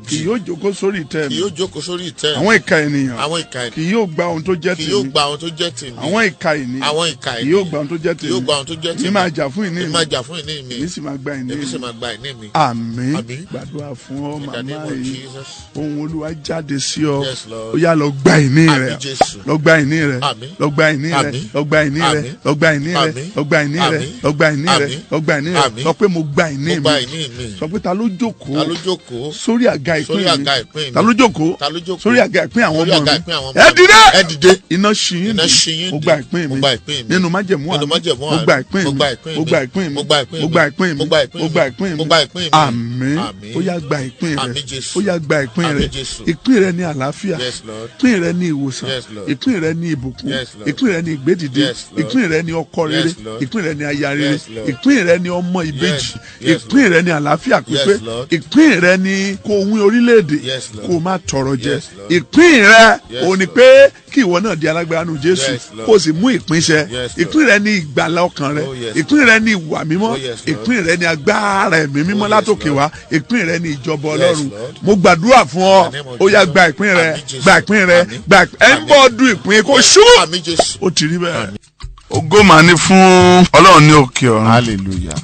Kì yóò jókòó sórí ìtẹ́ mi. Kì yóò jókòó sórí ìtẹ́ mi. Àwọn ìka ènìyàn. Àwọn ìka ènìyàn. Kì yóò gba ohun tó jẹ́ tèmi. Kì yóò gba ohun tó jẹ́ tèmi. Àwọn ìka ènìyàn. Àwọn ìka ènìyàn. Kì yóò gba ohun tó jẹ́ tèmi. Kì yóò gba ohun tó jẹ́ tèmi. Èmi máa jà fún ìní mi. Èmi máa jà fún ìní mi. Èmi sì máa gba ìní mi. Èmi sì máa gba ìní mi. Àmín. Àmín. Gbàdúrà fún ọ In the name màmá of yìí. Jesus. Ohun Olúwa jáde sí ọ. Yes, Lord. Ó yá lọ gba ìní rẹ. Àmín Jésù. Lọ gba ìní rẹ. Àmín. Lọ gba ìní rẹ. Àmín. Lọ gba ìní rẹ. Àmín. Lọ gba ìní rẹ. Àmín. Lọ gba ìní rẹ. Àmín. Lọ gba ìní rẹ. Àmín. Lọ gba ìní rẹ. Àmín. Sọ pé mo gba ìní Mo mi. gba ìní mi. Sọ pé ta ló jókòó. Ta ló jókòó. Sórí àga ìpín Sórí mi. àga ìpín mi. Ta ló jókòó. Ta ló jókòó. Sórí àga ìpín àwọn Sórí ọmọ àga mi. ìpín àwọn ọmọ Ẹ mi. dìde. Ẹ dìde. Iná ṣí yín. Iná ṣí yín. Mo gba ìpín mi. Mo gba ìpín mi. Nínú májẹ̀mú àánú. Nínú májẹ̀mú Mo gba ìpín mi. Mo gba ìpín mi. Mo gba ìpín mi. Mo gba ìpín mi. Mo gba ìpín mi. Mo gba ìpín mi. Mo gba ìpín mi. Mo gba ìpín mi. Àmín. Àmín. Ó yá gba ìpín rẹ. Àmín Jésù. Ó yá gba ìpín Àmín rẹ. Jésù. Ìpín rẹ ní àlàáfíà. Yes, Lord. Ìpín rẹ ní ìwòsàn. Yes, Lord. Ìpín rẹ ní ìbùkún. Yes, Lord. Ìpín rẹ ní ìgbédìde. Yes, Lord. Ìpín rẹ ní ọkọ rere. Yes, Lord. Ìpín rẹ ní aya rere. Yes, Lord. Ìpín rẹ ní ọmọ ìbejì. Yes, Ìpín rẹ ní àlàáfíà pípé. Yes, Lord. Ìpín rẹ ní kó wín orílẹ̀-èdè. Yes, Lord. Kó má tọrọ jẹ. Yes, Lord. Ìpín rẹ Yes, òun ni Lord. pé kí ìwọ náà di alágbára nù Jésù. Yes, Lord. Kó o sì mú ìpín ṣẹ. Yes, Lord. Ìpín rẹ ní ìgbàlà ọkàn rẹ. Oh, yes, Ìpín rẹ ní ìwà mímọ́. Oh, yes, Lord. Ìpín rẹ ní agbára ẹ̀mí mímọ́ Oh, yes, látòkè Lord. wá. Ìpín rẹ ní ìjọba Yes, Ọlọ́run. Lord. Mo gbàdúrà fún ọ. In the name of Ó yá Jesus. gba ìpín rẹ. Àmín Jésù. Gba ìpín rẹ. Àmín. Gba ẹ ń bọ̀ ọdún ìpín kó ṣú. Àmín Jésù. Ó ti rí bẹ́ẹ̀. Ògo mà ní fún Ọlọ́run ní òkè ọ̀run. Hallelujah.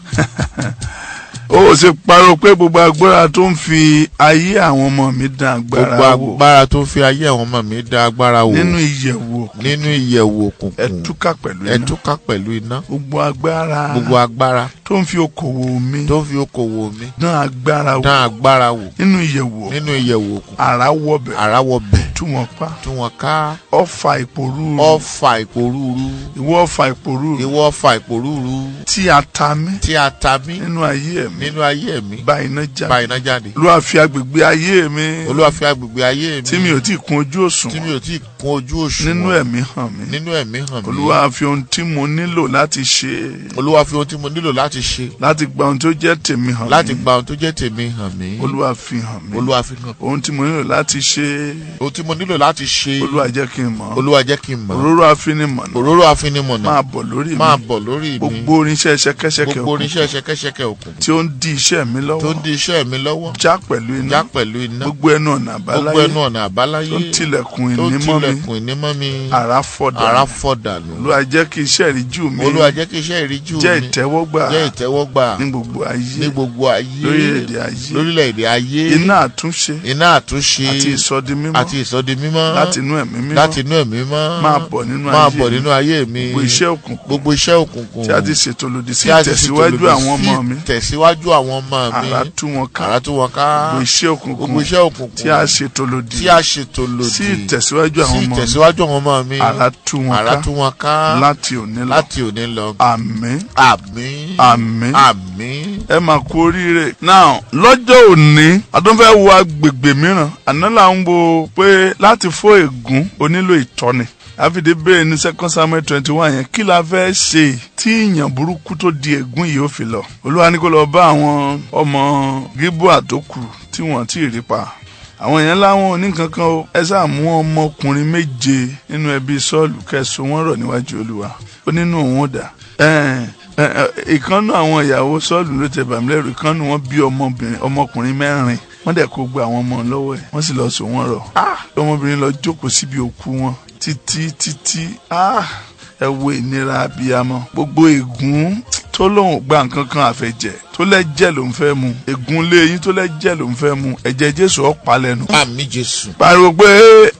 Ó ṣe parọ́ pé gbogbo agbára tó ń fi ayé àwọn ọmọ mi dán agbára wò. Gbogbo agbára tó ń fi ayé àwọn ọmọ mi dán agbára wò. Nínú ìyẹ̀wò òkùnkùn. Nínú ìyẹ̀wò òkùnkùn. Ẹ túká pẹ̀lú iná. Ẹ túká pẹ̀lú iná. Gbogbo agbára. Gbogbo agbára tó ń fi okòwò mi. tó ń fi okòwò mi dán agbára wò. dán agbára wò. Nínú ìyẹ̀wò. Nínú ìyẹ̀wò òkùnkùn. Àrá wọbẹ̀. Àrá wọbẹ̀. Tú wọn pa. Tú wọn ká. Ọfà ìpòrúurú. Ọfà ìpòrúurú. Ìwọ ọfà ìpòrúurú. Ìwọ ọfà ìpòrúurú. Tí a ta mí. Tí a ta mí. Nínú ayé mi. Nínú ayé mi. Bá iná jáde. Bá iná jáde. Olúwa fi agbègbè ayé mi. Olúwa fi agbègbè ayé mi. Tí mi ò tí kún ojú òṣùwọ̀n. Tí mi ò tí kún ojú òṣùwọ̀n. Nínú ẹ̀mí hàn mí. Nínú ẹ̀mí hàn mí. Olúwa fi ohun tí mo nílò láti ṣe. Olúwa fi ohun tí mo nílò láti ṣe. Láti gba ohun tó jẹ́ tèmi hàn mí. Láti gba ohun tó jẹ́ tèmi hàn mí. Olúwa fi hàn mí. Olúwa fi hàn. Ohun tí mo nílò láti ṣe. Ohun tí mo nílò láti ṣe. Olúwa jẹ́ kí n mọ̀. Olúwa jẹ́ kí n mọ̀. Òróró afinimọ̀nà. Òróró afinimọ̀nà. Máa bọ̀ lórí mi. Máa bọ̀ lórí mi. Gbogbo oníṣẹ́ ṣẹ̀kẹ̀ṣẹ̀kẹ̀ òkun. Gbogbo oníṣẹ́ ṣẹ̀kẹ̀ṣẹ̀kẹ̀ òkun. Tí ó ń di iṣẹ́ mi lọ́wọ́. Tó ń di iṣẹ́ mi lọ́wọ́. Já pẹ̀lú iná. Já pẹ̀lú iná. Gbogbo ẹnu ọ̀nà àbáláyé. Gbogbo ẹnu ọ̀nà àbáláyé. Tó ń tilẹ̀kùn ìnímọ́ mi. Tó ń tilẹ̀kùn ìnímọ́ mi. Àrá fọ́ dànù. Àrá fọ́ dànù. Olúwa jẹ́ kí iṣẹ́ ìríjú mi. Olúwa jẹ́ kí iṣẹ́ ìríjú mi. Jẹ́ ìtẹ́wọ́gbà. Jẹ́ ìtẹ́wọ́gbà. Ní gbogbo ayé. Ní gbogbo ayé. Lórílẹ̀-èdè ayé. Lórílẹ̀-èdè ayé. Iná àtúnṣe. Iná àtúnṣe. Àti ìsọdi mímọ́. Àti ìsọdi mímọ́. Láti inú ẹ̀mí mímọ́. Láti inú ẹ̀mí mímọ́. Máa bọ̀ nínú ayé. Máa bọ̀ nínú ayé mi. Gbogbo iṣẹ́ òkùnkùn. Gbogbo iṣẹ́ òkùnkùn. Tí a ti ṣètò lòdì sí ìtẹ̀síwájú àwọn ọmọ mi. Tẹ̀síwájú àwọn ọmọ mi. Àrá tú wọn ká. Àrá tú wọn ká. Gbogbo iṣẹ́ òkùnkùn. Gbogbo iṣẹ́ òkùnkùn. Tí a ṣètò lòdì. Tí a ṣètò lòdì. Sí ìtẹ̀síwájú àwọn ọmọ mi. Sí ìtẹ̀síwájú àwọn ọmọ mi. Àrá tú wọn ká. Àrá tú wọn ká. Láti òní lọ. Láti òní lọ. Àmín. Àmín. Àmín. Àmín. Ẹ máa kú oríire. Now lọ́jọ́ òní a tún fẹ́ wo agbègbè mìíràn. Àná là ń wo pé láti fọ́ ègún o nílò ìtọ́ni. Àfìdí bẹ́ẹ̀ ní 2 Samuel 21 yẹn kí la fẹ́ ṣe tí ìyàn burúkú tó di ègún yìí ó fi lọ. Olúwa ní kó lọ bá àwọn ọmọ Gíbúà tó kù tí wọ́n ti rí pa. Àwọn èèyàn láwọn oníkankan o ẹ sáà mú ọmọkùnrin 7 nínú ẹbí Sọ́ọ̀lù kẹsùn wọn rọ̀ níwájú Olúwa. Ó nínú òun ó dà. Ìkànnù àwọn ìyàwó Sọ́ọ̀lù ló tẹ bàmílẹ́rù. Ìkànnù wọn bí ọmọkùnrin 4. Wọ́n dẹ̀ kó gba àwọn ọmọ lọ́wọ́ ẹ̀. Wọ́n sì lọ sọ wọ́n rọ̀. Ọmọbìnrin lọ jókòó síbi òkú wọn títí ẹ wo ìnira abiyamọ. Gbogbo ègún tó lóun gba nǹkan kan àfẹ̀jẹ̀ tó lẹ́jẹ̀ ló ń fẹ́ mu. Ègún lé yín tó lẹ́jẹ̀ ló ń fẹ́ mu. Ẹ̀jẹ̀ Jésù ó pa lẹ́nu. Àmín Jésù. Pariwo pé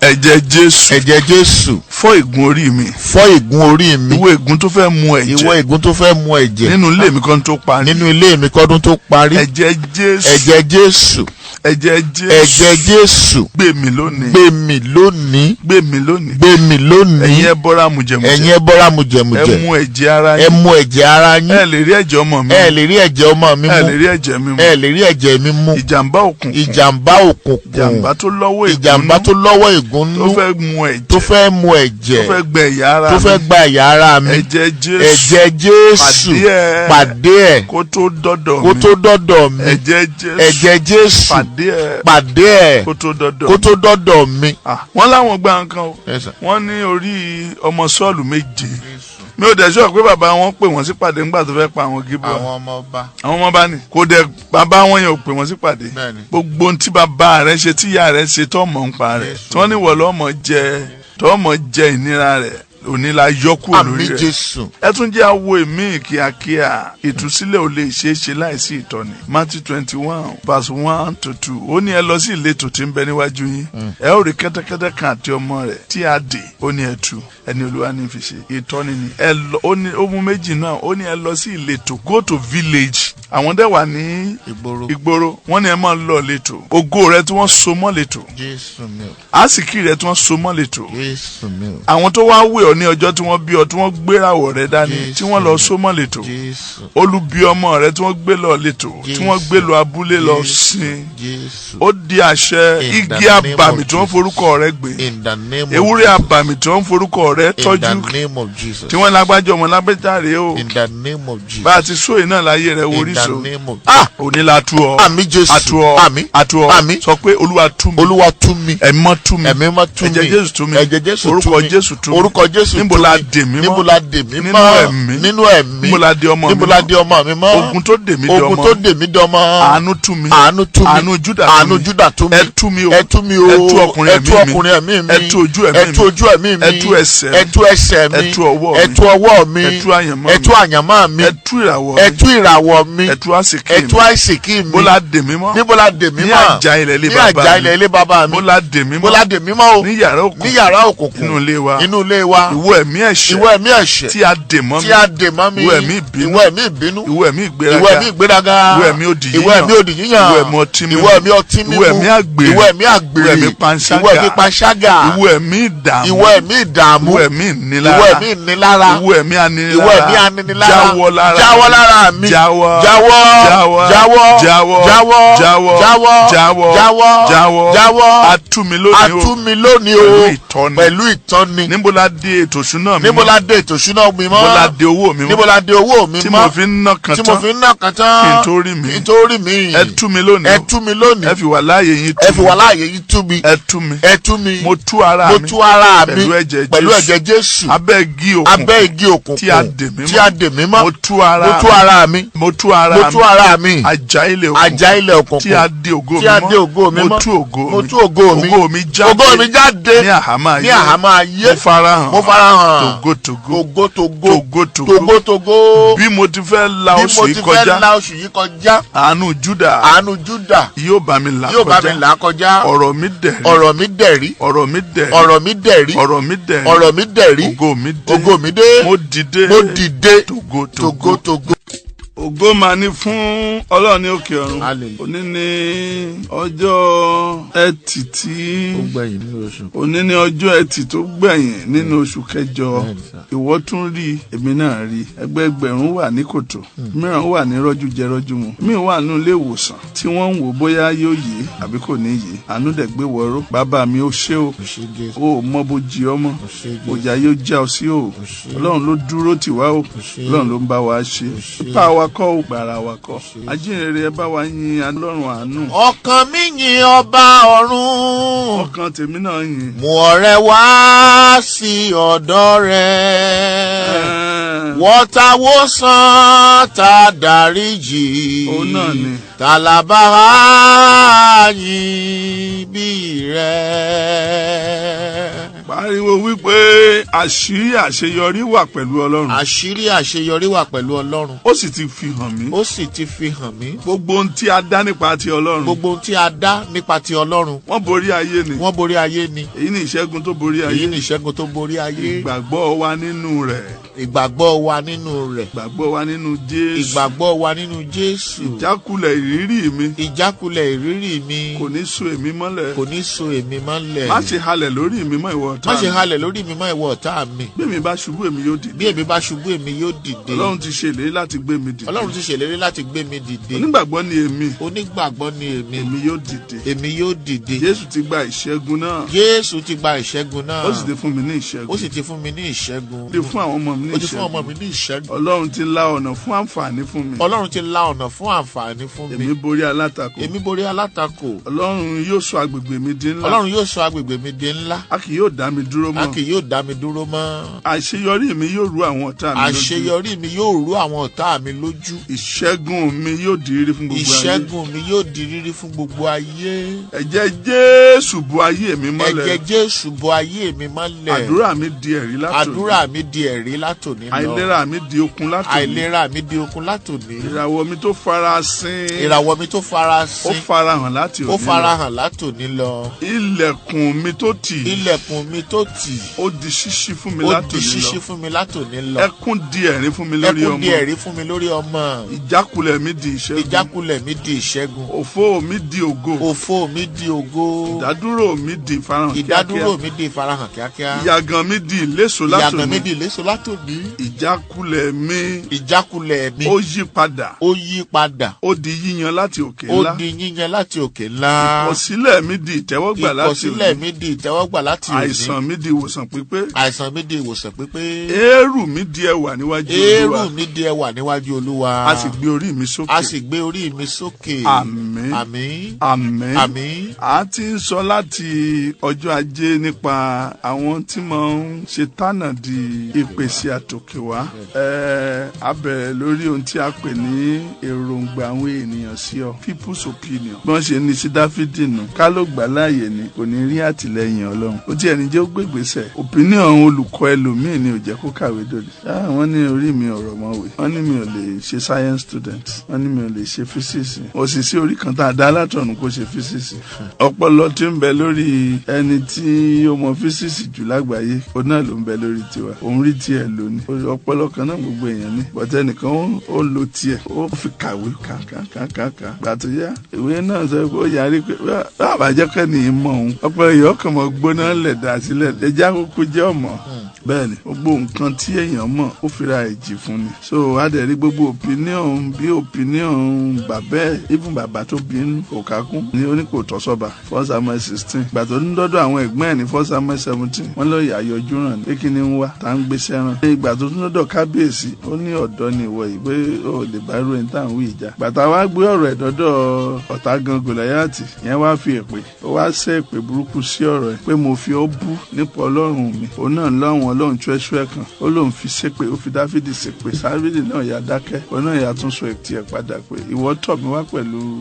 ẹ̀jẹ̀ Jésù. Ẹ̀jẹ̀ Jésù. Fọ́ ègún orí mi. Fọ́ ègún orí mi. Ìwọ ègún tó fẹ́ mu ẹ̀jẹ̀. Ìwọ ègún tó fẹ́ mu ẹ̀jẹ̀. Nínú ilé mi kan tó parí. Nínú ilé mi kọ́dún tó parí. Ẹ̀jẹ̀ Jésù. Ẹ̀jẹ̀ Jésù. ẹ̀jẹ̀ Jésù gbé mi lónìí gbé mi lónìí gbé mi lónìí gbé mi lónìí ẹ̀yin ẹbọra mùjẹmùjẹ ẹ̀yin ẹbọra mùjẹmùjẹ ẹ mú ẹ̀jẹ̀ ara yín ẹ mú ẹ̀jẹ̀ ara yín ẹ lè rí ẹ̀jẹ̀ ọmọ mi ẹ lè rí ẹ̀jẹ̀ ọmọ mi mú ẹ lè rí ẹ̀jẹ̀ mi mú ẹ lè rí ẹ̀jẹ̀ mi mú ìjàmbá òkùnkùn ìjàmbá tó lọ́wọ́ ìgúnnú tó fẹ́ mú ẹ̀jẹ̀ tó fẹ́ mú ẹ̀jẹ̀ tó fẹ́ gbẹ ẹ̀yà ara tó fẹ́ gba ẹ̀yà ara mi ẹ̀jẹ̀ Jésù pàdé ẹ̀ kó tó dọ́dọ̀ mi ẹ̀jẹ̀ Jésù pàdé ẹ̀ kó tó dọ́dọ̀ mi. wọ́n láwọn gba nǹkan o wọ́n ní orí ọmọ Sọ́ọ̀lù 7 mi ò dẹ̀ sọ pé bàbá wọn pè wọ́n sípàdé ńgbà tó fẹ́ pa àwọn gíbọ̀ àwọn ọmọ bá ní kò dẹ̀ bàbá wọn yẹn ò pè wọ́n sípàdé gbogbo ohun tí bàbá rẹ̀ ṣe tí ìyá rẹ̀ ṣe tó mọ̀ ń pa rẹ̀ tí wọ́n ní wọ̀ lọ́mọ jẹ ìnira rẹ̀ òní la yọ kúrò lórí rẹ̀. ẹ tún jẹ́ àwo èmi kíákíá ìtúsílẹ̀ ò lè ṣeé ṣe láìsí ìtọ́ni. Matthew 21 verse 1 to 2 ó ní ẹ lọ sí ìletò tí ń bẹ níwájú yín ẹ ó rí kẹ́tẹ́kẹ́tẹ́ kan àti ọmọ rẹ̀ tí a dè ó ní ẹ tú ẹni Olúwa ní fi ṣe ìtọ́ni ni ẹ lọ ó mú méjì náà ó ní ẹ lọ sí ìletò go to village àwọn dẹ̀ wà ní ìgboro wọ́n ní ẹ máa lọ ìletò ògo rẹ̀ tí wọ́n so mọ́ ìletò àsìkí rẹ̀ tí wọ́n so mọ́ ìletò àwọn tó wá wé ọ ní ọjọ́ tí wọ́n bí ọ tí wọ́n gbérawọ̀ rẹ̀ dání tí wọ́n lọ so mọ́ ìletò olùbí ọmọ rẹ̀ tí wọ́n gbé lọ ìletò tí wọ́n gbé lọ abúlé lọ sin ó di àṣẹ igi abàmì tí wọ́n forúkọ rẹ̀ gbé ewúrẹ́ abàmì tí wọ́n forúkọ rẹ̀ tọ́jú tí wọ́n lágbájọ ọmọ lágbẹ́járe o bá a ti sóyè náà láyé rẹ̀ worí so òní la tú ọ àtú ọ sọ pé Olúwa tú mi ẹ̀mọ́ tú mi ẹ̀jẹ̀ Jésù tú mi orúkọ Jésù níbo la dè mí mọ́ nínú ẹ̀mí níbo la dè ọmọ mi mọ́ ogun tó dè mí dọmọ àánú tú mi àánú Júdà tú mi ẹ tú mi o ẹ tú ọkùnrin ẹ̀mí mi ẹ tú ojú ẹ̀mí mi ẹ tú ẹsẹ̀ mi ẹ tú ọwọ́ mi ẹ tú àyànmọ́ mi ẹ tú ìràwọ̀ mi ẹ tú àsìkí mi níbo la dè mí mọ́ ní àjà ilẹ̀ ilé bàbá mi níbo la dè mí mọ́ o ní yàrá òkùnkùn inú ilé wa ìwọ ẹ̀mí ẹ̀ṣẹ̀ tí a dè mọ́ mi ìwọ ẹ̀mí ìbínú ìwọ ẹ̀mí ìgbéraga ìwọ ẹ̀mí òdì yíyàn ìwọ ẹ̀mí ọtí mímu ìwọ ẹ̀mí àgbèrè ìwọ ẹ̀mí panṣágà ìwọ ẹ̀mí ìdààmú ìwọ ẹ̀mí ìnilára ìwọ ẹ̀mí aninilára jáwọ́ lára mi jáwọ́ tú mi lónìí o pẹ̀lú ìtọ́ni níbo la dé ètò ìṣúná mi mọ́ níbo la dé owó mi mọ́ tí mo fi ń ná kan tán kí n tó rí mi ẹ tú mi lónìí ẹ fi wà láàyè yín tú mi ẹ tú mi mo tú ara mi pẹ̀lú ẹ̀jẹ̀ Jésù abẹ́ igi òkùnkùn tí a dè mí mọ́ mo tú ara mi àjà ilẹ̀ òkùnkùn tí a dè ògo mi mọ́ mo tú ògo mi jáde ní àhámọ́ ayé mo farahàn togotogo bí mo ti fẹ́ la oṣù yìí kọjá àánú Júdà yóò bá mi là kọjá ọ̀rọ̀ mi dẹ̀rí ògo mi dé mo dìde togotogo. Ògo máa ní fún Ọlọ́run ní òkè ọ̀run. Òní ní ọjọ́ ẹtì tó gbẹ̀yìn nínú oṣù kẹjọ. Ìwọ tún rí èmi náà rí ẹgbẹẹgbẹ̀rún wà ní kòtò mìíràn wà ní rọ́jú jẹ rọ́jú mu míì wà nínú ilé ìwòsàn tí wọ́n ń wò bóyá yóò yé àbí kò ní yé àánú dẹ̀ gbé wọ́rọ́ bàbá mi ó ṣe o ó mọ bó jí ọmọ òjà yóò já ọ sí o Ọlọ́run ló dúró tì wá o Ọlọ́run ló ń bá wa ṣe ipa wa kọ́ ò gbàrà wa kọ́ ajínrere ẹ bá wa yin Ọlọ́run àánú. Ọkàn mi yin ọba ọ̀run. Ọkàn tèmi náà yin. Mú ọrẹ wá sí ọ̀dọ̀ rẹ̀. Wọ́n ta wó sàn ta dáríjì. Òun náà ni. Tàlàbà yìn bí rẹ̀. pariwo wípé àṣírí àṣeyọrí wà pẹ̀lú Ọlọ́run. Àṣírí àṣeyọrí wà pẹ̀lú Ọlọ́run. Ó sì ti fi hàn mí. Ó sì ti fi hàn mí. Gbogbo ohun tí a dá nípa ti Ọlọ́run. Gbogbo ohun tí a dá nípa ti Ọlọ́run. Wọ́n borí ayé ni. Wọ́n borí ayé ni. Èyí ni ìṣẹ́gun tó borí ayé. Èyí ni ìṣẹ́gun tó borí ayé. Ìgbàgbọ́ wa nínú rẹ̀. Ìgbàgbọ́ wa nínú rẹ̀. Ìgbàgbọ́ wa nínú Jésù. Ìgbàgbọ́ wa nínú Jésù. Ìjákulẹ̀ ìrírí mi. Ìjákulẹ̀ ìrírí mi. Kò ní so èmi mọ́lẹ̀. Kò ní so èmi mọ́lẹ̀. Má ṣe halẹ̀ lórí mi mọ́ ìwọ ọ̀tá mi. Má ṣe halẹ̀ lórí mi mọ́ ìwọ ọ̀tá mi. Bí èmi bá ṣubú èmi yóò dìde. Bí èmi bá ṣubú èmi yóò dìde. Ọlọ́run ti ṣèlérí láti gbé mi dìde. Ọlọ́run ti ṣèlérí láti gbé mi dìde. Onígbàgbọ́ ni èmi. Onígbàgbọ́ ni èmi. Èmi yóò dìde. Èmi yóò dìde. Jésù ti gba ìṣẹ́gun náà. Jésù ti gba ìṣẹ́gun náà. Ó sì ti fún mi ní ìṣẹ́gun. Ó sì ti fún mi ní ìṣẹ́gun. Ó ti fún àwọn ọmọ mi ní ìṣẹ́gun. Ó ti fún ọmọ mi ní ìṣẹ́gun. Ọlọ́run ti la ọ̀nà fún àǹfààní fún mi. Ọlọ́run ti la ọ̀nà fún àǹfààní fún mi. Èmi borí alátakò. Èmi borí alátakò. Ọlọ́run yóò sọ agbègbè mi di ńlá. Ọlọ́run yóò sọ agbègbè mi di ńlá. A kì yóò dá mi dúró mọ́. A kì yóò dá mi dúró mọ́. Àṣeyọrí mi yóò rú àwọn ọ̀tá mi lójú. Àṣeyọrí mi yóò rú àwọn ọ̀tá mi lójú. Ìṣẹ́gun mi yóò di rírí fún gbogbo ayé. Ìṣẹ́gun mi yóò di rírí fún gbogbo ayé. Ẹ̀jẹ̀ Jésù bo ayé mi mọ́lẹ̀. Ẹ̀jẹ̀ Jésù bo ayé mi mọ́lẹ̀. Àdúrà mi di ẹ̀rí látòní. Àdúrà mi di ẹ̀rí látòní lọ. Àìlera mi di okun látòní. Àìlera mi di okun látòní. Ìràwọ̀ mi tó farasin. Ìràwọ̀ mi tó farasin. Ó farahàn láti òní lọ. Ó farahàn látòní lọ. Ilẹ̀kùn mi tó tì. Ilẹ̀kùn mi tó tì. Ó di ṣíṣí fún mi látòní lọ. Ó di ṣíṣí fún mi látòní lọ. Ẹkún di ẹ̀rín fún mi lórí ọmọ. Ẹkún di ẹ̀rín fún mi lórí ọmọ. Ìjákulẹ̀ mi di ìṣẹ́gun. Ìjákulẹ̀ mi di ìṣẹ́gun. Òfò mi di ògo. Òfò mi di ògo. Ìdádúró mi di ìfarahàn kíákíá. Ìdádúró mi di ìfarahàn kíákíá. Ìyàgàn mi di ìléso látòní. Ìyàgàn mi di ìléso látòní. Ìjákulẹ̀ mi. Ìjákulẹ̀ mi. Ó yí padà. Ó yí padà. Ó di yíyan láti òkè ńlá. Ó di yíyan láti òkè ńlá. Ìkọ̀sílẹ̀ mi di ìtẹ́wọ́gbà láti òní. Ìkọ̀sílẹ̀ mi di ìtẹ́wọ́gbà láti òní. Àìsàn mi di ìwòsàn pípé. Àìsàn mi di ìwòsàn pípé. Eérú mi di ẹwà níwájú Olúwa. Eérú mi di ẹwà níwájú Olúwa. A sì gbé orí mi sókè. A sì gbé orí mi sókè. Àmín. Àmín. Àmín. Àmín. A ti ń sọ láti ọjọ́ ajé nípa àwọn tí máa ń ṣe tánà di ìpèsè àtòkè wá. A bẹ̀rẹ̀ lórí ohun tí a pè ní èròǹgbà àwọn ènìyàn sí ọ, people's opinion. Bí wọ́n ṣe ní sí Dáfídì nù, ká ló gbà láàyè ni kò ní rí àtìlẹ́yìn Ọlọ́run. Ó ti ẹni jẹ́ ó gbégbèsè. Opinion olùkọ́ ẹlòmíì ni ò jẹ́ kó kàwé dòde. Wọ́n ní orí mi ọ̀rọ̀ mọ̀wé. Wọ́n ní mi ò lè ṣe science student. Wọ́n ní mi ò lè ṣe physics. Òṣìṣẹ́ orí kan tá a dá látọ̀run kó ṣe physics. Ọpọlọ tí ń bẹ lórí ẹni tí ó mọ physics jù lágbàáyé, òun náà ló ń bẹ lórí tiwa. Òun rí tiẹ̀ lónìí. Ọpọlọ kan náà gbogbo èèyàn ní. Bọ̀tẹ́ nìkan ó lo tiẹ̀. Ó fi kàwé kàkàkàkà. Gbàtó yá ìwé náà sọ pé ó yarí pé àbájẹ́ kẹ́ ni ìmọ̀ òun. Ọpọlọ yìí ọkàn mọ̀ gbóná lẹ̀ dà sílẹ̀. Ẹja kúkú jẹ́ ọmọ. Bẹ́ẹ̀ni gbogbo nǹkan tí èèyàn mọ̀ ó fira ẹ̀jì fún ni. So adẹ̀rí gbogbo opinion bí opinion bàbẹ́ even bàbá tó bínú kò kákún ní oníkò tọ́sọ́ba 1 Samuel 16. Ìgbà tó ń dọ́dọ̀ àwọn ẹ̀gbọ́n ẹ̀ ní 1 Samuel 17 wọ́n lọ yàyọjú ràn ní pé kí ni ń wá tá ń gbéṣẹ́ ràn. Ìgbà tó tún dọ́dọ̀ kábíyèsí ó ní ọ̀dọ́ ni ìwọ yìí pé ó lè bá irú ẹni tá à ń wí ìjà. Gbàtà wá gbé ọ̀rọ̀ ẹ̀ dọ́dọ̀ ọ̀tá gan Gòláyátì yẹn wá fi èpè ó wá ṣẹ́ èpè burúkú sí ọ̀rọ̀ ẹ̀ pé mo fi ọ́ bú nípa Ọlọ́run mi. Òun náà lọ́wọ́n Ọlọ́run ṣúẹ́ṣúẹ́ kan ó lóun fi ṣépè ó fi Dáfídì ṣépè. Dáfídì náà yà dákẹ́ òun náà yà tún sọ ètí ẹ̀ padà pé ìwọ tọ̀ mí wá pẹ̀lú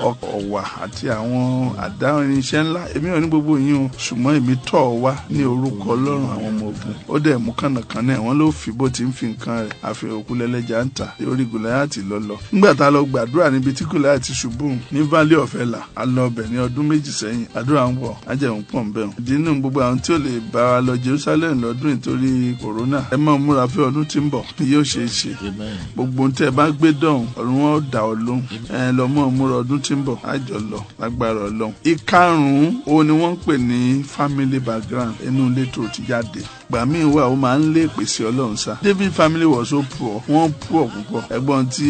ọ̀wà àti àwọn àdáhùn irinṣẹ́ ńlá. Èmi ò ní gbogbo yín o ṣùgbọ́n èmi tọ̀ ọ́ wá ní orúkọ Ọlọ́run àwọn ọmọ ogun. Ó dẹ̀ mú kànnàkànnà ẹ̀ wọ́n ló fi bó ti ń fi nǹkan rẹ̀ àfi òkú lẹ́lẹ́jà ń tà orí Gòláyátì lọ́lọ́. Nígbà tá a lọ gbàdúrà níbi tí Gòláyátì ṣubú ní Valley of Ela a lọ ọbẹ̀ ní ọdún méjì sẹ́yìn àdúrà ń bọ̀ ajẹun pọ̀ ń bẹ̀rù. ìdí inú gbogbo àwọn tí ò lè bá wa lọ Jerusalem lọ́dún nítorí kòrónà ẹ máa múra fún ọdún tí ń bọ̀ yóò ṣe é ṣe. Gbogbo ohun tí ẹ bá gbé dọ̀hún ọ̀run wọn ó dà ọ́ lóhùn. Ẹ lọ mọ́ múra ọdún tí ń bọ̀ àjọ lọ lágbára Ọlọ́run. Ìkarùn-ún òun ni wọ́n ń pè ní family background inú ilé tó ti jáde. Gbà míì wà ó máa ń lé ìpèsè Ọlọ́run sá. David family was so poor wọ́n poor púpọ̀. Ẹ̀gbọ́n tí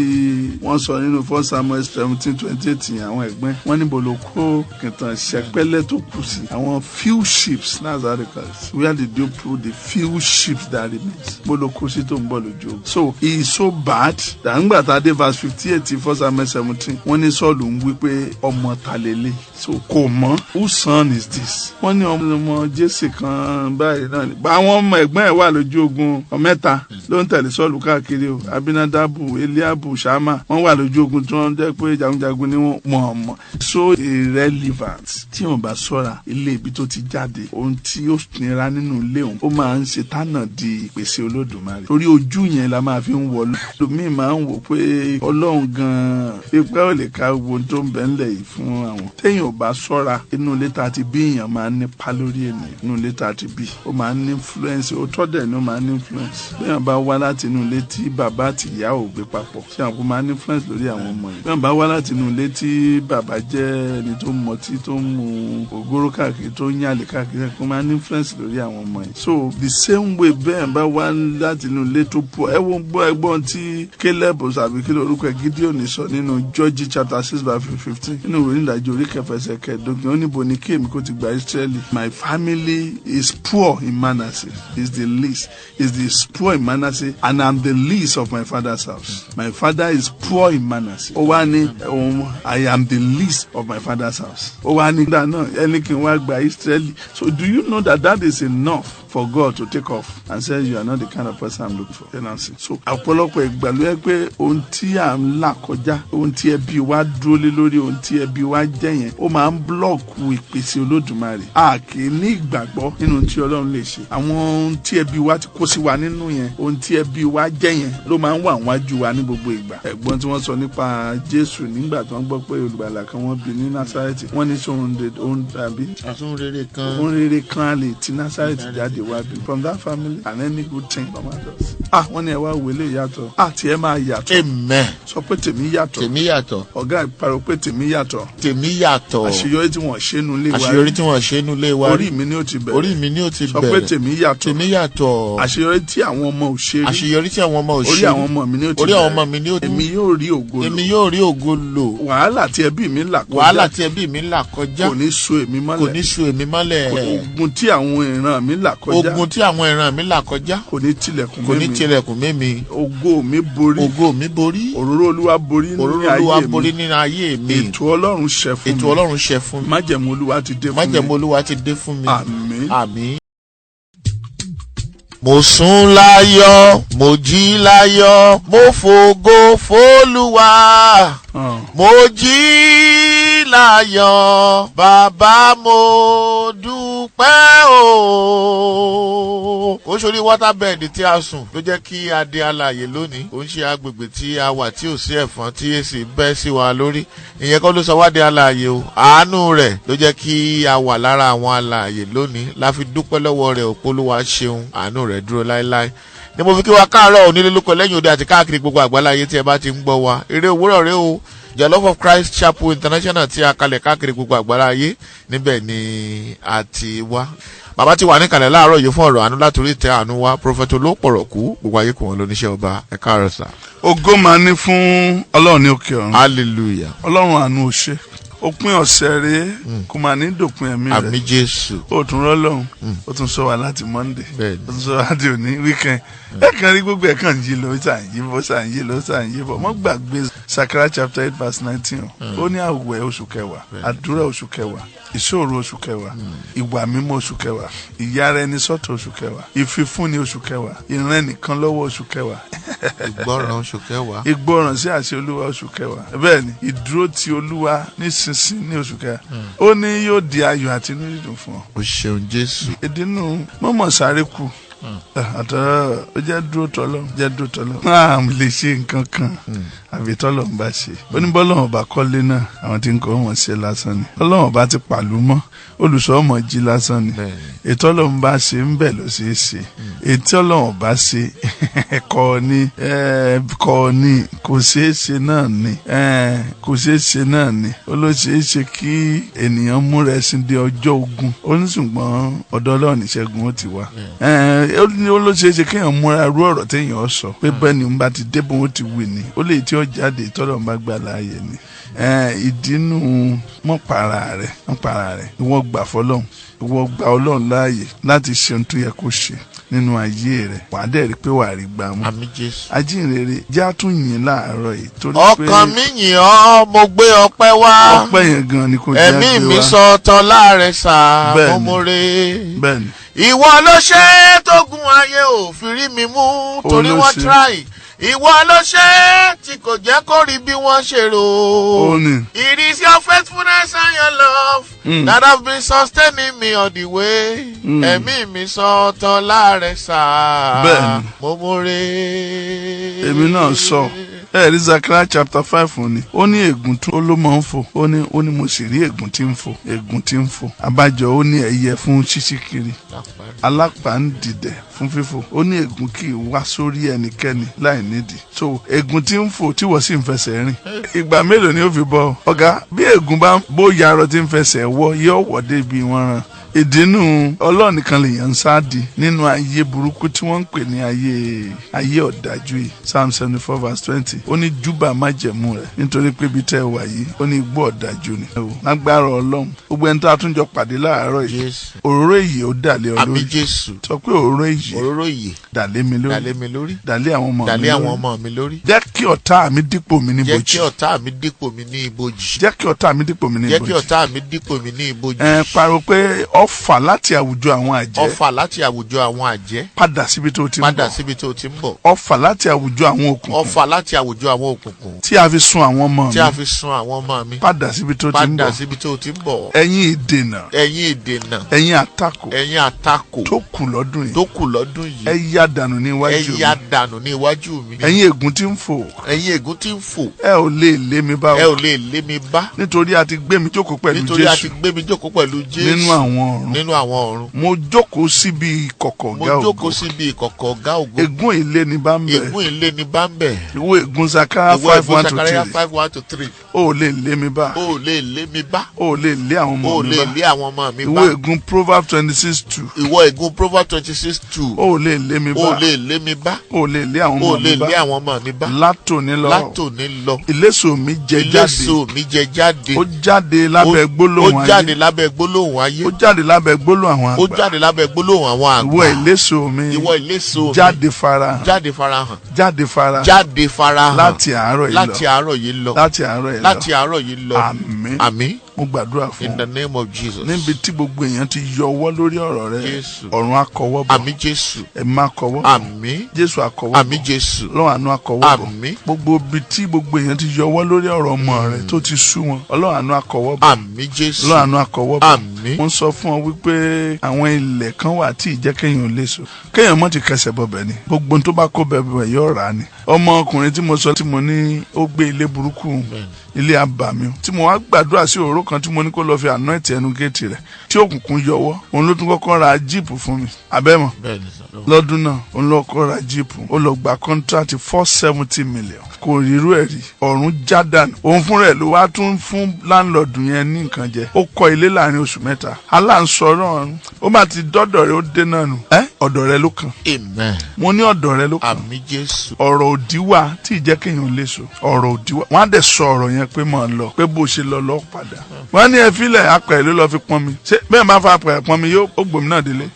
wọ́n sọ nínú 1 Samuel 17:28 yẹn àwọn ẹ̀gbọ́n wọ́n níbo ló kó kìtàn ṣẹpẹ́lẹ́ tó kù sí. Àwọn few ships that's how they call it. Where did you put the few ships that remains? Bó ló kó sí tó ń bọ̀ lójú. So he is so bad. Dàgbà tá a dé verse 58 1 Samuel 17 wọ́n ní Sọ́ọ̀lù ń wí pé ọmọ ta lélẹ̀. So kò mọ̀ whose son is this? Wọ́n ní ọmọ Jésè kan báyìí náà ni. Bá àwọn àwọn ọmọ ẹ̀gbọ́n ẹ̀ wà lójú ogun mẹ́ta ló ń tẹ̀lé Sọ́ọ̀lù káàkiri o. Abinadabu, Eliabu, Ṣama wọ́n wà lójú ogun tí wọ́n jẹ́ pé jagunjagun ni wọ́n mọ̀. So irrelevant tí wọ́n bá ṣọ́ra ilé ibi tó ti jáde ohun tí ó nira nínú ilé òun ó máa ń ṣe tánà di ìpèsè Olódùmarè. Torí ojú yẹn la máa fi ń wọ lómi máa ń wò pé Ọlọ́run gan-an pípẹ́ ò lè ka wo tó ń bẹ ńlẹ̀ yìí fún àwọn. Téèyàn ò bá ṣọ́ra inú ilé tá a ti bí èèyàn máa ń nípa lórí ènìyàn. Inú ilé tá a ti bí ó máa ń ní influence ó tọ́ dẹ̀ ni ó máa ń ní influence. Béèyàn bá wá láti inú ilé tí bàbá àti ìyá ò gbé papọ̀ ṣé àwọn kò máa ní influence lórí àwọn ọmọ yìí. Béèyàn bá wá láti inú ilé tí bàbá jẹ́ ẹni tó ń mọtí tó ń mu ògóró káàkiri tó ń yàlè káàkiri kò máa ní influence lórí àwọn ọmọ yìí. So the same way béèyàn bá wá láti inú ilé tó pọ̀ ẹ wo gbọ́ ẹgbọ́n tí Caleb àbí kí lórúkọ ẹ̀ Gideon sọ nínú Judges chapter 6:15 nínú ìwé ìdájọ́ orí kẹfà ẹsẹ̀ kẹẹ̀dógún ó níbo ni kí èmi kò ti gba Israeli. My family is poor in Manasseh, is the least, is the poor in Manasseh, and I'm the least of my father's house. My father is poor in Manasseh. Ó wá ní I am the least of my father's house. Ó wá ní dáná ẹni kí n wá gba Israeli. So do you know that is enough for God to take off and say you are not the kind of person I'm looking for. You know, so ọ̀pọ̀lọpọ̀ ìgbà ló yẹ pé ohun tí à ń là kọjá ohun tí ẹbí wa dúró lé lórí ohun tí ẹbí wa jẹ́ yẹn ó máa ń blọ́ọ̀kù ìpèsè Olódùmarè. A kì í ní ìgbàgbọ́ nínú tí Ọlọ́run lè ṣe. Àwọn ohun tí ẹbí wa ti kó sí wa nínú yẹn ohun tí ẹbí wa jẹ́ yẹn ló máa ń wà wájú wa ní gbogbo ìgbà. Ẹ̀gbọ́n tí wọ́n sọ nípa Jésù nígbà tí wọ́n gbọ́ pé olùgbàlà kan wọ́n bí ní Násárẹ́tì wọ́n ní ohun rere kan lè ti Násárẹ́tì jáde wá bí from that family and any good thing from others. Wọ́n ní ẹ wá wọlé yàtọ̀. Tí ẹ máa yàtọ̀. Amen. Sọ pé tèmi yàtọ̀. Tèmi yàtọ̀. Ọ̀gá ìparọ́ pé tèmi yàtọ̀. Tèmi yàtọ̀. Àṣeyọrí tí wọ́n ṣe nu lé wa. Àṣeyọrí tí wọ́n ṣe nu lé wa. Orí mi ni ó ti bẹ̀rẹ̀. Orí mi ni ó ti bẹ̀rẹ̀. Sọ pé tèmi yàtọ̀. Tèmi yàtọ̀. Àṣeyọrí tí àwọn ọmọ ò ṣe rí. Àṣeyọrí tí àwọn ọmọ ò ṣe rí. Orí àwọn ọmọ mi ni ó ti bẹ̀rẹ̀. Orí àwọn ọmọ mi ni ó ti bẹ̀rẹ̀. Èmi yóò rí ògo lò. Èmi yóò rí ògo lò. Wàhálà tí ẹbí mi là kọjá. Wàhálà tí ẹbí mi là kọjá. Kò ní so èmi mọ́lẹ̀. Kò ní so èmi mọ́lẹ̀. Ogun tí àwọn ìran mi là kọjá. Ogun tí àwọn ìran mi là kọjá. Kò ní tilẹ̀kùn mẹ́mi. Kò ní tilẹ̀kùn mẹ́mi. Ògo mi borí. Ògo mi borí. Òróró Olúwa borí nínú ayé mi. Òróró Olúwa borí nínú ayé mi. Ètò Ọlọ́run ṣẹ fún mi. Ètò Ọlọ́run ṣẹ fún mi. Májẹ̀mú Olúwa ti dé fún mi. Májẹ̀mú Olúwa ti dé fún mi. Àmín. Àmín. Mo sùn láyọ̀, mo jí láyọ̀, mo fògo f'Olúwa. Mo jí láyọ̀, bàbá mo dúpẹ́ o. Ó ṣorí waterbed tí a sùn ló jẹ́ kí a di alààyè lónìí. Ó ń ṣe agbègbè tí a wà tí ò sí ẹ̀fọn tí èsì bẹ́ sí wa lórí. Ìyẹn kọ́ ló sọ wá di alààyè o. Àánú rẹ̀ ló jẹ́ kí a wà lára àwọn alààyè lónìí. La fi dúpẹ́ lọ́wọ́ rẹ̀ Olúwa ṣeun. Àánú rẹ̀ dúró láéláé. Ni mo fi kí wa káàárọ̀ onílé lóko lẹ́yìn òde àti káàkiri gbogbo àgbáláyé tí ẹ bá ti ń gbọ́ wa. Eré òwúrọ̀ rẹ o. The Love of Christ Chapel International tí a kalẹ̀ káàkiri gbogbo àgbáláyé níbẹ̀ ni a ti wá. Bàbá ti wà ní kalẹ̀ láàárọ̀ yìí fún ọ̀rọ̀ àánú látòrí ìtẹ́ àánú wa Prophet Olowoporoku gbogbo ayé kò wọ́n lóníṣẹ́ ọba ẹ káàárọ̀ sà. Ògo máa ní fún Ọlọ́run ní òkè ọ̀run. Hallelujah. Ọlọ́run àánú ó ṣe. Òpin ọ̀sẹ̀ rèé kò máa ní dòpin ẹ̀mí rẹ̀. Àmín Jésù. Ó tún rọ́lọ́run ó tún sọ wá láti Monday ó tún sọ wá láti òní weekend ẹ kàn rí gbogbo ẹ̀ kàn yí lọ sàn yí bọ́ sàn yí lọ sàn yí bọ́ mọ́ gbàgbé Sakara chapter 8:19 ó ní àwẹ̀ oṣù kẹwàá àdúrà oṣù kẹwàá ìṣòro oṣù kẹwàá ìwà mímọ́ oṣù kẹwàá ìyára ẹni sọ́tọ̀ oṣù kẹwàá ìfifúnni oṣù kẹwàá ìran nìkan lọ́wọ́ oṣù kẹwàá ìgbọràn oṣù kẹwàá ìgbọràn sí àṣẹ Olúwa oṣù kẹwàá bẹ́ẹ̀ ni ìdúró ti Olúwa nísinsìnyí ní oṣù kẹwàá ó ní yóò di ayọ̀ àti inú dídùn fún ọ. O ṣeun Jésù. ìdínú mọ́mọ́ sáré kù àtọ́ ó jẹ́ dúró tọ́lọ́ máa lè ṣe nǹkan kan àbí tọ́lọ̀ ń bá ṣe ó ní bọ́lọ́wọ́n bá kọ́lé náà àwọn tí ń kọ́ wọn ṣe lásán ni Ọlọ́wọ́n bá ti pàlú mọ́ olùṣọ́ ọmọ jí lásán ni ètò Ọlọ́run bá ṣe ń bẹ̀ ló ṣe é ṣe ètò Ọlọ́run bá ṣe kọ́ ni kò ṣeé ṣe náà ni kò ṣeé ṣe náà ni ó ló ṣeé ṣe kí ènìyàn múra ẹṣin dé ọjọ́ ogun ó ní ṣùgbọ́n ọ̀dọ̀ Ọlọ́run ìṣẹ́gun ó ti wá ó ló ṣeé ṣe kéèyàn múra rú ọ̀rọ̀ téèyàn sọ pé bẹ́ẹ̀ ni òun bá ti dé bóun ó ti wì ní ó lè tí ó jáde tọ́lọ́run bá gbà láàyè ni ìdínú mọ́ para rẹ̀ ìwọ gbà fọlọ́run ìwọ gbà Ọlọ́run láàyè láti ṣe ohun tó yẹ kó ṣe nínú ayé rẹ̀ wàá dẹ̀ rí pé wàá rí gbà mú. Àmín Jésù. Ajínrere já tún yìn láàárọ̀ yìí torí pé ọkàn mi yìn ọ́ mo gbé ọpẹ́ wá. ọpẹ́ yẹn gan ni kò já gbé wá. ẹ̀mí mi sọ tán láàrẹ sá mọ́mọ́re. bẹ́ẹ̀ni. ìwọ ló ṣe é tógun ayé ò fi rí mi mú torí wọ́n try. ìwọ ló ṣe é tí kò jẹ́ kó rí bí wọ́n ṣe rò. It is your faithfulness and your love that have been sustaining me all the way. ẹ̀mí mi sọ tán láàrẹ sá mọ́mọ́re. èmi náà sọ ẹ̀rí Zechariah chapter 5 ni ó ní ègún tó ló máa ń fò ó ní mo sì rí ègún tí ń fò ègún tí ń fò abájọ ó ní ẹyẹ fún ṣíṣí kiri alápá ń dìdẹ̀ fún fífò ó ní ègún kì í wá sórí ẹnikẹ́ni láì nídìí so ègún tí ń fò tí wọ́n sì ń fẹsẹ̀ rìn ìgbà mélòó ni ó fi bọ́ ọ̀gá bí ègún bá bóyá arọ tí ń fẹsẹ̀ wọ yóò wọ́ débi wọ́n rán ìdínú Ọlọ́run nìkan lèèyàn ń sáàdì nínú ayé burúkú tí wọ́n ń pè ní ayé ọ̀dájú yìí Psalm 74:20 ó ní júbà májẹ̀mú rẹ̀ nítorí pé ibi tẹ́ ẹ wà yìí ó ní igbó ọ̀dájú ni. lágbára Ọlọ́run gbogbo ẹni tó a tún jọ pàdé láàárọ̀ yìí òróró ìyè ó dàlẹ́ ọ lórí sọ pé òróró ìyè dàlẹ́ mi lórí dàlẹ́ àwọn ọmọ mi lórí jẹ́ kí ọ̀tá mi dípò mi ní ibojì jẹ́ kí ọ̀tá mi dípò mi ní ibojì jẹ́ kí ọ̀tá mi dípò mi ní ibojì jẹ́ kí ọ̀tá mi dípò mi ní ibojì. pariwo pé ọfà láti àwùjọ àwọn àjẹ́. ọfà láti àwùjọ àwọn àjẹ́. padà síbi tó ti ń bọ̀. padà síbi tó ti ń bọ̀. ọfà láti àwùjọ àwọn òkùnkùn. ọfà láti àwùjọ àwọn òkùnkùn. tí a fi sun àwọn ọmọ mi. tí a fi sun àwọn ọmọ mi. padà síbi tó ti ń bọ̀. padà síbi tó ti ń bọ̀. ẹ̀yin ìdènà. ẹ̀yin ìdènà. ẹ̀yin àtakò. ẹ̀yin àtakò. tó kù lọ́dún yìí. tó kù lọ́dún yìí. ẹ yá dànù ní iwájú mi. ẹ yá dànù ní iwájú mi. ẹ̀yin ègún tí ń fò. ẹ̀yin ègún tí ń fò. ẹ ò lè lé mi bá. ẹ ò lè lé mi bá. nítorí a ti gbé mi jókòó pẹ̀lú Jésù. nítorí a ti gbé mi jókòó pẹ̀lú Jésù. nínú àwọn ọ̀run. nínú àwọn ọ̀run. mo jókòó síbi ìkọ̀kọ̀ ọ̀gá ògo. mo jókòó síbi ìkọ̀kọ̀ ọ̀gá ògo. ègún ilé ni bá ń bẹ̀. ègún ilé ni bá ń bẹ̀. ìwé ègún Zechariah 5:1-3. o lè lé mi bá. o lè lé mi bá. o lè lé àwọn ọmọ mi bá. o lè lé àwọn ọmọ mi bá. ìwé ègún Proverbs 26:2. ìwé ègún Proverbs 26:2. o lè lé mi bá. o lè lé mi bá. o lè lé àwọn ọmọ mi bá. o lè lé àwọn ọmọ mi bá. látòní lọ. látòní lọ. ìléso mi jẹ jáde. ìléso mi jẹ jáde. ó jáde lábẹ́ gbólóhùn ayé. ó jáde lábẹ́ gbólóhùn ayé. ó jáde lábẹ́ gbólóhùn àwọn àgbà. ó jáde lábẹ́ gbólóhùn àwọn àgbà. ìwọ ìléso mi. ìwọ ìléso mi. jáde farahàn. jáde farahàn. jáde farahàn. jáde farahàn. láti àárọ̀ yìí lọ. láti àárọ̀ yìí lọ. láti àárọ̀ yìí lọ. láti àárọ̀ yìí lọ. àmín. àmín. mo gbàdúrà fún in the name of Jesus. níbi tí gbogbo èèyàn ti yọwọ́ lórí ọ̀rọ̀ rẹ. Jésù. ọ̀run akọwọ́ bọ̀. àmín Jésù. ẹ̀mí akọwọ́ bọ̀. àmín. Jésù akọwọ́ bọ̀. àmín Jésù. Ọlọ́run àánú akọwọ́ bọ̀. àmín. gbogbo ibi tí gbogbo èèyàn ti yọwọ́ lórí ọ̀rọ̀ ọmọ rẹ tó ti sú wọn. Ọlọ́run àánú akọwọ́ bọ̀. àmín Jésù. Ọlọ́run àánú akọwọ́ bọ̀. àmín. mo ń sọ fún ọ wípé àwọn ilẹ̀ kan wà tí ìjẹ́ kéèyàn lè so kéèyàn mọ́ ti kẹsẹ̀ bọ̀ bẹ̀ ni gbogbo tó bá kó bẹ̀ bẹ̀ yóò rà á ni. ọmọkùnrin tí mo sọ tí mo ní ó gbé ilé burúkú ilé abàmì tí mo wá gbàdúrà sí òróró kan tí mo ní kó lọ fi àná ẹ̀tì ẹnu géètì rẹ̀ tí òkùnkùn yọwọ́ òun ló tún kọ́kọ́ ra jíìpù fún mi abẹ́mọ̀ lọ́dún náà òun ló kọ́ ra jíìpù ó lọ gba kọ́ńtrátì 470 million kò rírú ẹ̀ rí ọ̀run jádàn òun fúnra ẹ̀ ló wá tún fún láńlọ́ọ̀dù yẹn ní nǹkan jẹ ó kọ́ ilé láàrin oṣù mẹ́ta aláǹsọ̀rọ̀ ọ̀run ó bá ti dọ́dọ̀ rẹ̀ ó dé náà nù ọ̀dọ̀ rẹ̀ ló kàn. Amen. mo ní ọ̀dọ̀ rẹ̀ ló kàn. àmín Jésù. ọ̀rọ̀ òdì wà tí ìjẹ́ kéèyàn lè so ọ̀rọ̀ òdì wà wọ́n á dẹ̀ sọ ọ̀rọ̀ yẹn pé mọ̀ ń lọ pé bó ṣe lọ lọ́ padà. wọ́n ní ẹ filẹ̀ apẹ̀ ló lọ fi pọn mi ṣé bẹ́ẹ̀ máa fa apẹ̀ pọn mi yóò ó gbòmí náà délé.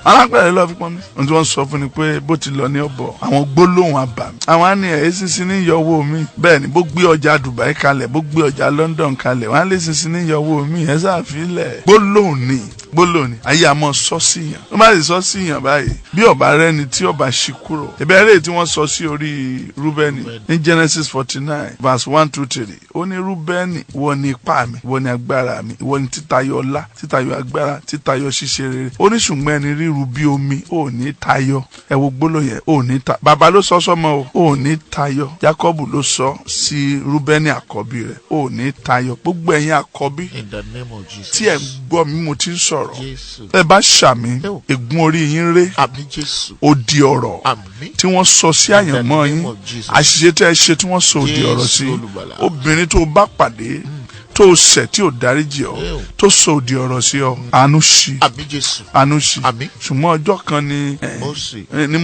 alápẹ̀rẹ̀ ló fi pọn mi. ohun tí wọ́n sọ fún ni pé bó ti lọ ní ọ̀bọ̀ àwọn gbólóhùn àbàmì. àwọn á ní ẹ̀ sísìn ní yọwọ́ mi. bẹ́ẹ̀ ni bó gbé ọjà Dubai kalẹ̀ bó gbé ọjà London kalẹ̀ wọ́n á lé sísìn ní yọwọ́ mi ẹ̀ sàfilẹ̀. gbólóhùn ni ayé àmọ́ sọ sí yàn wọ́n bá sì sọ sí yàn báyìí bí ọba rẹ ni tí ọba ṣì kúrò ìbẹ̀rẹ̀ tí wọ́n sọ sí orí Rúbẹ́nì ní Genesis 49:1-3 ó ní Rúbẹ́nì ìwọ ni ipá mi ìwọ ni agbára mi ìwọ ni títayọ ọlá títayọ agbára títayọ ṣíṣe rere ó ní ṣùgbọ́n ẹni ríru bí omi ò ní tayọ ẹ wo gbólóhùn yẹn ò ní ta bàbá ló sọ sọmọ o ò ní tayọ Jákọ́bù ló sọ sí Rúbẹ́nì àkọ́bí rẹ̀ ò ní tayọ gbogbo ẹ̀yin àkọ́bí tí ẹ gbọ́ mi mo ti ń sọ̀rọ̀ ẹ bá ṣàmì ègún orí yín ré odi ọ̀rọ̀ tí wọ́n sọ sí àyànmọ́ yín àṣìṣe tẹ́ ẹ ṣe tí wọ́n sọ odi ọ̀rọ̀ sí obìnrin tó bá pàdé tó ṣẹ̀ tí ò dáríjì ọ́ tó sọ òdì ọ̀rọ̀ sí ọ àánú ṣí àánú ṣí ṣùgbọ́n ọjọ́ kan ni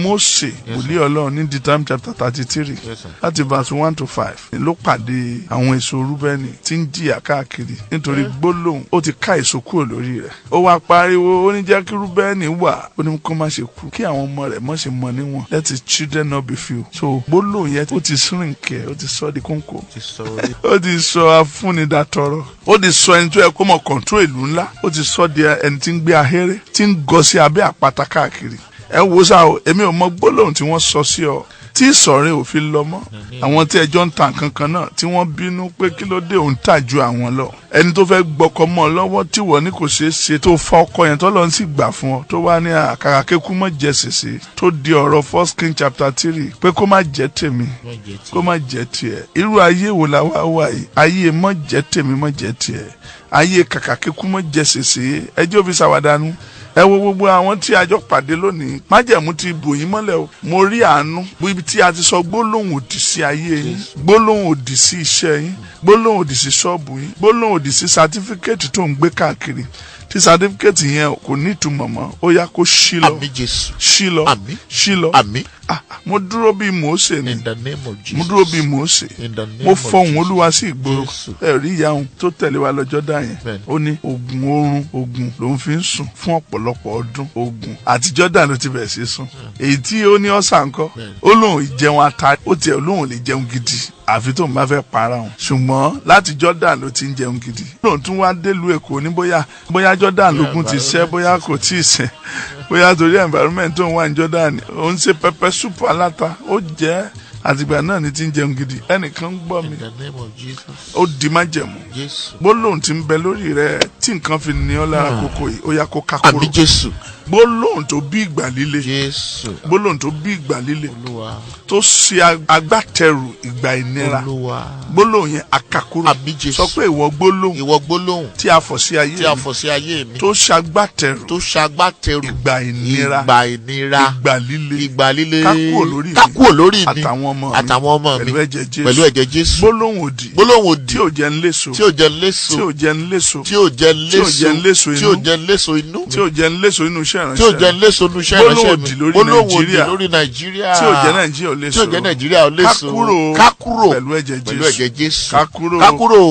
Mósè wòlíì Ọlọ́run ní Deuteronomy chapter 33 láti verse 1 to 5 ló pàdé àwọn èso Rúbẹ́nì tí ń jìyà káàkiri nítorí gbólóhùn ó ti ká èso kúrò lórí rẹ̀. Ó wá pariwo ó ní jẹ́ kí Rúbẹ́nì wà ó ní kó má ṣe kú kí àwọn ọmọ rẹ̀ má ṣe mọ níwọ̀n let his children not be few. So gbólóhùn yẹn ó ti shrink ó ti sọ di kónkó ó ti sọ afúnidàtọrọ ó ti sọ ẹni tó yẹ kó mọ control ìlú ńlá ó ti sọ di ẹni tí ń gbé ahéré tí ń gọ sí abẹ́ àpáta káàkiri. Ẹ wo sá o èmi ò mọ gbólóhùn tí wọ́n sọ sí ọ tí ìsọ̀rẹ́ òfin lọ mọ́ àwọn tí ẹjọ́ ń ta nǹkan kan náà tí wọ́n bínú pé kí ló dé òun tà ju àwọn lọ ẹni tó fẹ́ gbọ́kọ mọ́ ọ lọ́wọ́ tí wọ́n ní kò ṣeé ṣe tó fa ọkọ yẹn tó lọ́n sì gbà fún ọ tó wá ní àkàrà kékú mọ́ jẹ́ ṣèṣe tó di ọ̀rọ̀ 1 King chapter 3 pé kó má jẹ́ tèmi kó má jẹ́ tiẹ̀. Irú ayé wo la wá wà yìí? Ayé mọ́ jẹ́ tèmi mọ́ jẹ́ tiẹ̀, ayé kàkà kékú mọ́ jẹ́ ṣèṣe. ẹjọ́ fi ṣàwádànù. Ẹ wo gbogbo àwọn tí a jọ pàdé lónìí májẹ̀mú ti bò yín mọ́lẹ̀ o. Mo rí àánú ibi tí a ti sọ gbólóhùn òdì sí ayé yín, gbólóhùn òdì sí iṣẹ́ yín, gbólóhùn òdì sí ṣọ́ọ̀bù yín, gbólóhùn òdì sí sátífíkẹ́ẹ̀tì tó ń gbé káàkiri tí sátífíkẹ́ẹ̀tì yẹn kò ní ìtumọ̀ mọ́ ó yá kó ṣí lọ ṣí lọ ṣí lọ. Mo dúró bíi Mósè ni mo dúró bíi Mósè mo fọhùn Olúwa sí ìgboro. Ẹ rí ìyá òun tó tẹ̀lé wa lọ́jọ́ dá yẹn ó ní oògùn lòun fi ń sùn fún ọ̀pọ̀lọpọ̀ ọdún. Oògùn àtijọ́ dà ló ti bẹ̀rẹ̀ sí sùn. Èyí tí ó ní ọ̀sà ńkọ́ ó lóun ìjẹun ata ó tiẹ̀ lóun lè jẹun gidi àfi tóun bá fẹ́ para òun ṣùgbọ́n láti Jordan ló ti ń jẹun gidi. lóun tún wá délùú Èkó ní bóyá Jordan lógún ti ṣẹ́ bóyá kò tí ì ṣẹ́ bóyá torí environment tó ń wà ní Jordan ó ń ṣe pẹpẹ súpù aláta ó jẹ́ àtìgbà náà ni ti ń jẹun gidi. Ẹnìkan ń gbọ́ mi ó di májẹ̀mú gbólóhùn tí ń bẹ lórí rẹ tí nǹkan fi ní ọ lára kókó yìí ó yá kó ká kúrò. Gbólóhùn tó bí ìgbà líle gbólóhùn tó bí ìgbà líle tó ṣe agbátẹrù ìgbà ìnira gbólóhùn yẹn akakúrò. Sọ pé ìwọ gbólóhùn tí a fọ̀ sí ayé mi tó ṣagbátẹrù ìgbà ìnira ìgbà líle kákúrò lórí mi àtàwọn ọmọ mi pẹ̀lú ẹ̀jẹ̀ Jésù. Gbólóhùn òdì tí ò jẹ́ ń léso inú tí ò jẹ́ ń léso inú tí ò jẹ́ léso nu iṣẹ́ ìránṣẹ́ mi gbólóhùn lórí Nàìjíríà tí ò jẹ́ Nàìjíríà ò léso kákúrò pẹ̀lú ẹ̀jẹ̀ Jésù kákúrò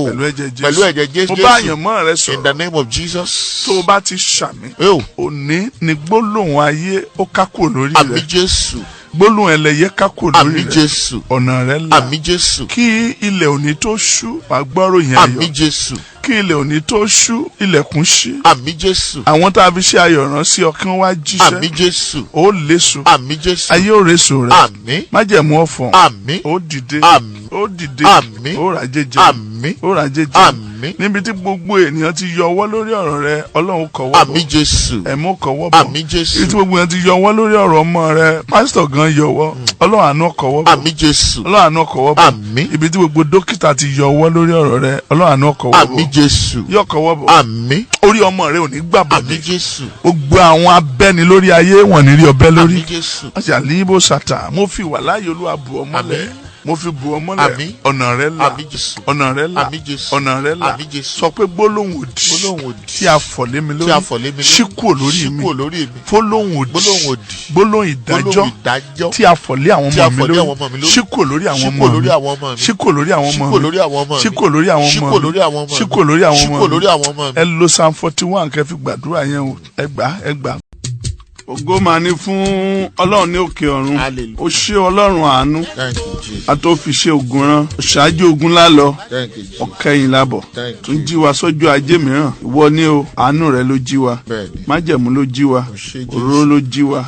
pẹ̀lú ẹ̀jẹ̀ Jésù. Mo bá àyànmọ́ rẹ sọ̀rọ̀ in the name of Jesus. Tó o bá ti ṣàmì òní ni gbólóhùn ayé ó kákúrò lórí rẹ. Àmín Jésù. Gbólóhùn ẹlẹ́yẹ kákò lórí rẹ̀ ọ̀nà rẹ̀ là kí ilẹ̀ òní tó ṣú wàá gbọ́rọ̀ yẹn ayọ̀ kí ilẹ̀ òní tó ṣú ilẹ̀kùn ṣí. Àwọn tá a fi ṣe ayọ̀ rán sí ọkàn wá jíṣẹ́ ó léso ayé ò réso rẹ̀ májẹ̀mú ọ̀fọ̀ ó dìde ó ràjẹjẹ níbi tí gbogbo ènìyàn ti yọ ọwọ́ lórí ọ̀rọ̀ rẹ Ọlọ́run kọwọ́ bọ̀ ẹ̀mú kọwọ́ bọ̀ níbi tí gbogbo ènìyàn ti yọ ọwọ́ lórí ọ̀rọ̀ ọmọ rẹ pásítọ̀ gan yọ ọwọ́ Ọlọ́run àánú kọwọ́ bọ̀ Ọlọ́run àánú kọwọ́ bọ̀ ibi tí gbogbo dókítà ti yọ ọwọ́ lórí ọ̀rọ̀ rẹ Ọlọ́run àánú kọwọ́ bọ̀ yọ kọwọ́ bọ̀ orí ọmọ rẹ ò ní gbàbọ̀ gbogbo àwọn abẹ́ni lórí ayé wọn ní rí ọbẹ̀ lórí àṣàlíbó sàtà mo fi wà láàyè Olúwa bù ọmọ lẹ mo fi bù ọmọ lẹ ọ̀nà rẹ là ọ̀nà rẹ là ọ̀nà rẹ là sọ pé gbólóhùn òdì tí a fọ̀ lé mi lórí ṣí kúrò lórí mi fólóhùn òdì gbólóhùn ìdájọ́ tí a fọ̀ lé àwọn ọmọ mi lórí ṣí kúrò lórí àwọn ọmọ mi ṣí kúrò lórí àwọn ọmọ mi ṣí kúrò lórí àwọn ọmọ mi ṣí kúrò lórí àwọn ọmọ mi. Ẹ lo Psalm 41 kẹ́ fi gbàdúrà yẹn o ẹ gbà. Ògo máa ní fún Ọlọ́run ní òkè ọ̀run. Ó ṣe Ọlọ́run àánú àtòfiṣe ogun rán ṣáájú ogun lálọ ọ̀kẹ́yìn lábọ̀ tún jí wa sọ́jọ́ ajé mìíràn. Ìwọ ni o àánú rẹ ló jí wa májẹ̀mú ló jí wa òróró ló jí wa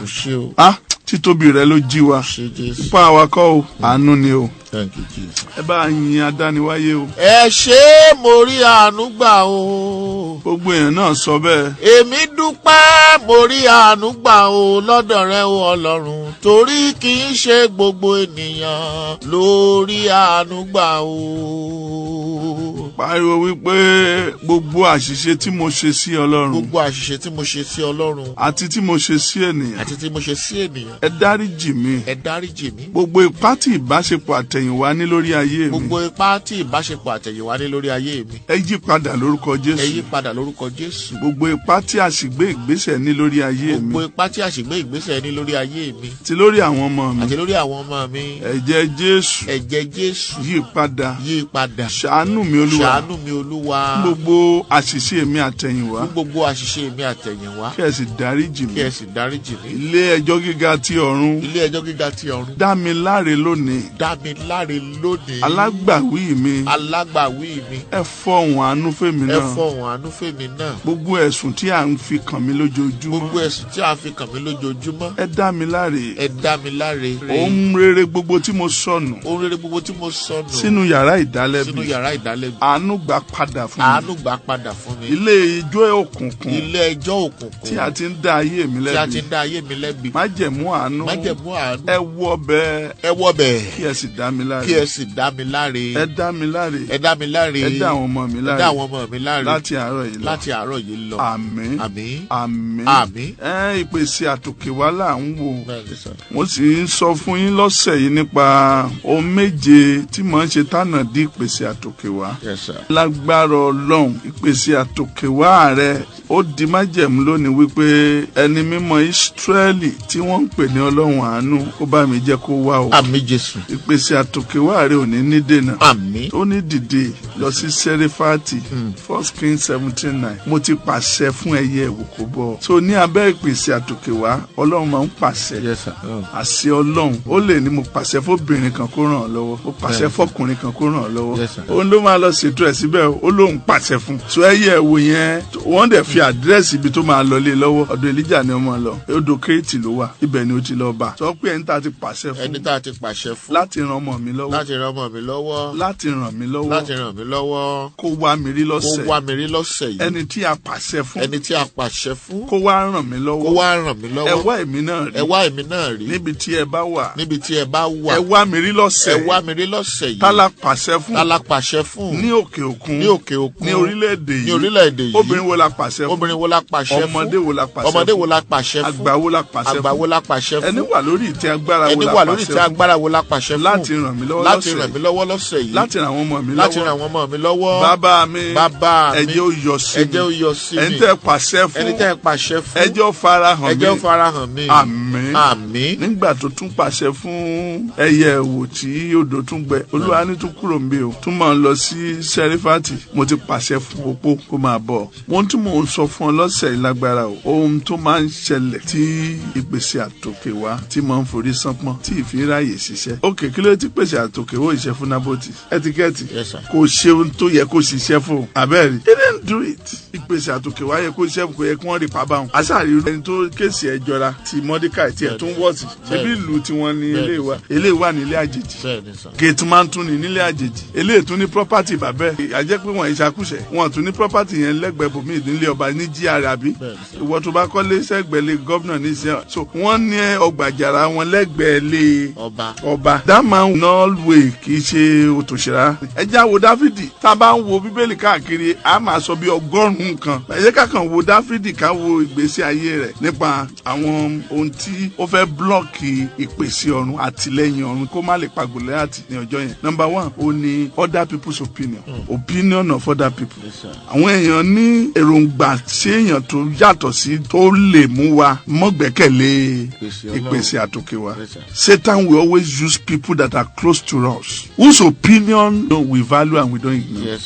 títóbi rẹ ló jí wa ipá awakọ̀ o àánú ni o. Ẹ bá yin adániwáyé o. Ẹ ṣé mo rí àánú gbà o. Gbogbo èèyàn náà sọ bẹ́ẹ̀. Èmi dúpẹ́ mo rí àánú gbà o lọ́dọ̀ rẹ o Ọlọ́run torí kì í ṣe gbogbo ènìyàn ló rí àánú gbà o. pariwo wípé gbogbo àṣìṣe tí mo ṣe sí Ọlọ́run. Gbogbo àṣìṣe tí mo ṣe sí Ọlọ́run. Àti tí mo ṣe sí ènìyàn. Àti tí mo ṣe sí ènìyàn. Ẹ dáríjì mi. Ẹ dáríjì mi. Gbogbo ipá tí ìbáṣepọ̀ àtẹ̀yìnwá ní lórí ayé mi. Gbogbo ipá tí ìbáṣepọ̀ àtẹ̀yìnwá ní lórí ayé mi. Ẹ yí padà lórúkọ Jésù. Ẹ yí padà lórúkọ Jésù. Gbogbo ipá tí àṣìgbé ìgbésẹ̀ ní lórí ayé mi. Gbogbo ipá tí àṣìgbé ìgbésẹ̀ ní lórí ayé mi. Àti lórí àwọn ọmọ mi. Àti lórí àwọn ọmọ mi. Ẹ̀jẹ̀ Jésù. Ẹ̀jẹ̀ Jésù. Yí padà. Yí padà. Ṣàánú mi Olúwa. Ṣàánú mi Olúwa. Gbogbo àṣìṣe mi àtẹ̀yìnwá. Gbogbo àṣìṣe mi àtẹ̀yìnwá. Kí ẹ sì dáríjì mi. Kí ẹ sì dáríjì mi. Ilé ẹjọ́ gíga ti ọ̀run. Ilé ẹjọ́ gíga ti ọ̀run. Dá mi láre lónìí. Dá mi láre lónìí. Alágbàwí mi. Alágbàwí mi. Ẹ fọ̀hùn àánú fèmí náà. Ẹ fọ̀hùn àánú fèmí náà. Gbogbo ẹ̀sùn tí à ń fi kàn mí lójoojúmọ́. Gbogbo ẹ̀sùn tí à ń fi kàn mí lójoojúmọ́. Ẹ dá mi láre. Ẹ dá mi láre. Ohun rere gbogbo tí mo sọnù. Ohun rere gbogbo tí mo sọnù. Sínú yàrá ìdálẹ́bi. Sínú yàrá ìdálẹ́bi. Àánú gbà padà fún mi. Àánú gbà padà fún mi. Ilé ijó òkùnkùn. Ilé ẹjọ́ òkùnkùn. Tí a ti ń dá ayé mi lẹ́bi. Tí a ti ń dá ayé mi lẹ́bi. Májẹ̀mú àánú. Májẹ̀mú àánú. Ẹ wọ bẹ́ẹ̀. Ẹ wọ bẹ́ẹ̀. Kí ẹ sì dá mi láre. Kí ẹ sì dá mi láre. Ẹ dá mi láre. Ẹ dá mi láre. Ẹ dá àwọn ọmọ mi láre. Ẹ dá àwọn ọmọ mi láre. Láti àárọ̀ yìí lọ. Láti àárọ̀ yìí lọ. Àmín. Àmín. Àmín. Àmín. Ìpèsè àtòkèwá là ń wò. Mo sì ń sọ fún yín lọ́sẹ̀ yìí nípa ohun méje tí mò ń ṣe tánà dí ìpèsè àtòkèwá. Lágbára Ọlọ́run ìpèsè àtòkèwá rẹ ó di májẹ̀mú lónìí wípé ẹni mímọ́ Ísírẹ́lì tí wọ́n ń pè ní Ọlọ́run àánú ó bá mi jẹ́ kó wá o. Àmín Jésù. Ìpèsè àtòkèwá rẹ ò ní ní dènà. Àmín. Ó ní dìde lọ sí Sẹ́rífátì 1 Kings 17:9. Mo ti pàṣẹ fún ẹyẹ ìwòkó bọ̀. So ní abẹ́ ìpèsè àtòkèwá Ọlọ́run máa ń pàṣẹ. Àṣẹ Ọlọ́run ó lè ní mo pàṣẹ fóbìnrin kan kó ràn ọ́ lọ́wọ́. Ó pàṣẹ fọkùnrin kan kó ràn ọ́ lọ́wọ́. Òun ló máa lọ ṣètò ẹ̀ síbẹ̀ ó lóun pàṣẹ fún. So ẹyẹ ìwò yẹn wọ́n dẹ̀ fi àdírẹ́sì ibi tó máa lọ lé lọ́wọ́. Ọ̀dọ̀ Èlíjà ni ọmọ lọ. Odò Kérétì ló wà. Ibẹ̀ ni ó ti lọ bá. Sọ pé ẹni tá a ti pàṣẹ fún. Ẹni tá a ti pàṣẹ fún. Láti ran ọmọ mi lọ́wọ́. Láti ran ọmọ mi lọ́wọ́. Láti ràn mí lọ́wọ́. Láti ràn mí lọ́wọ́. Kó wá mi rí lọ́sẹ̀. Kó wá mi rí lọ́sẹ̀ yìí. Ẹni tí a pàṣẹ fún. Ẹni tí a pàṣẹ fún. Kó wá ràn mí lọ́wọ́. Kó wá ràn mí lọ́wọ́. Ẹ wá èmi náà rí. Ẹ wá èmi náà rí. Níbi tí ẹ bá wà. Níbi tí ẹ bá wà. Ẹ wá mi rí lọ́sẹ̀. Ẹ wá mi rí lọ́sẹ̀ yìí. Tálá pàṣẹ fún. Tálá pàṣẹ fún. Ní òkè òkun. Ní òkè òkun. Ní orílẹ̀-èdè yìí. Ní orílẹ̀-èdè yìí. Obìnrin wo la pàṣẹ fún. Obìnrin wo la pàṣẹ fún. Ọmọdé wo la pàṣẹ fún. Ọmọdé wo la pàṣẹ fún. Àgbà wo la pàṣẹ fún. Àgbà wo la pàṣẹ fún. Ẹni wà lórí ìtẹ́ agbára wo la pàṣẹ fún. Ẹni wà lórí ìtẹ́ agbára wo la pàṣẹ fún. Láti ràn mí lọ́wọ́ lọ́sẹ̀. Láti ràn mí lọ́wọ́ lọ́sẹ̀ yìí. Láti ràn àwọn ọmọ mi lọ́wọ́. Láti ràn àwọn ọmọ mi lọ́wọ́. Bàbá mi. Bàbá mi. Ẹ jẹ́ ó yọ sí mi. Ẹ jẹ́ ó yọ sí mi. Ẹni tẹ́ pàṣẹ fún. Ẹni tẹ́ pàṣẹ fún. Ẹ jẹ́ ó farahàn mi. Ẹ jẹ́ ó farahàn mi. Àmín. Àmín. Nígbà tó tún pàṣẹ fún ẹyẹ ìwò tí odò tún gbẹ Olúwa ní tún kúrò ń bẹ o tún máa ń lọ sí Sẹ́rífátì mo ti pàṣẹ fún opó kó máa bọ̀. Wọ́n tún mò ń sọ fún ọ lọ́sẹ̀ yìí lágbára o ohun tó máa ń ṣẹlẹ̀ tí ìpèsè àtòkèwá tí máa ń forí sánpọ́n tí ìfiráyè ṣiṣẹ́. Òkè kí ló ti pèsè àtòkèwó ìṣẹ́ fún Nábótì ẹtíkẹ́ẹ̀tì kò ṣe ohun tó yẹ kó ṣiṣẹ́ fún abẹ́rẹ́ he didn't do it. Ìpèsè àtòkèwá yẹ kó ṣiṣẹ́ fún kò yẹ kí wọ́n rí pàbá wọn. àṣàrí ẹni tó kéèsì ẹ jọra ti Mọ́dékàì tiẹ̀ tó ń wọ́ọ̀tì ṣebí ìlú tiwọn ni eléyìí wà nílé àjèjì gèètì máa ń tún ní nílé àjèjì eléyìí tún ní property bàbẹ́ àjẹ́ pé wọ́n ìṣàkúṣẹ̀ wọ́n tún ní property yẹn lẹ́gbẹ̀ẹ́ bòmí nílé ọba ní GRA àbí ìwọ tó bá kọ́lé sẹ́gbẹ̀lé gọ́vnà ní ìṣẹ́ so wọ́n ní ọgbàjàrà wọn lẹ́gbẹ̀ẹ́ lé ọba that man Norway kì í ṣe òtòṣèrà ẹjẹ́ wo Dáfídì tá a bá ń wo bíbélì káàkiri a máa sọ bí 100 kan ẹ̀yẹ́ kákan wo Dáfídì ká wo ìgbésí ayé rẹ̀ nípa àwọn ohun tí ó fẹ́ blọ́ọ̀kì ìpèsè ọ̀run àtìlẹ́yìn ọ̀run kó má lè pa Gòláyátì ní ọjọ́ yẹn. Number 1 ó ní other people's opinion of other people. àwọn èèyàn ní èròǹgbà sí èèyàn tó yàtọ̀ sí tó lè mú wa mọ́gbẹ́kẹ̀lé ìpèsè àtòkè wa. Satan will always use people that are close to us whose opinion we value and we don't ignore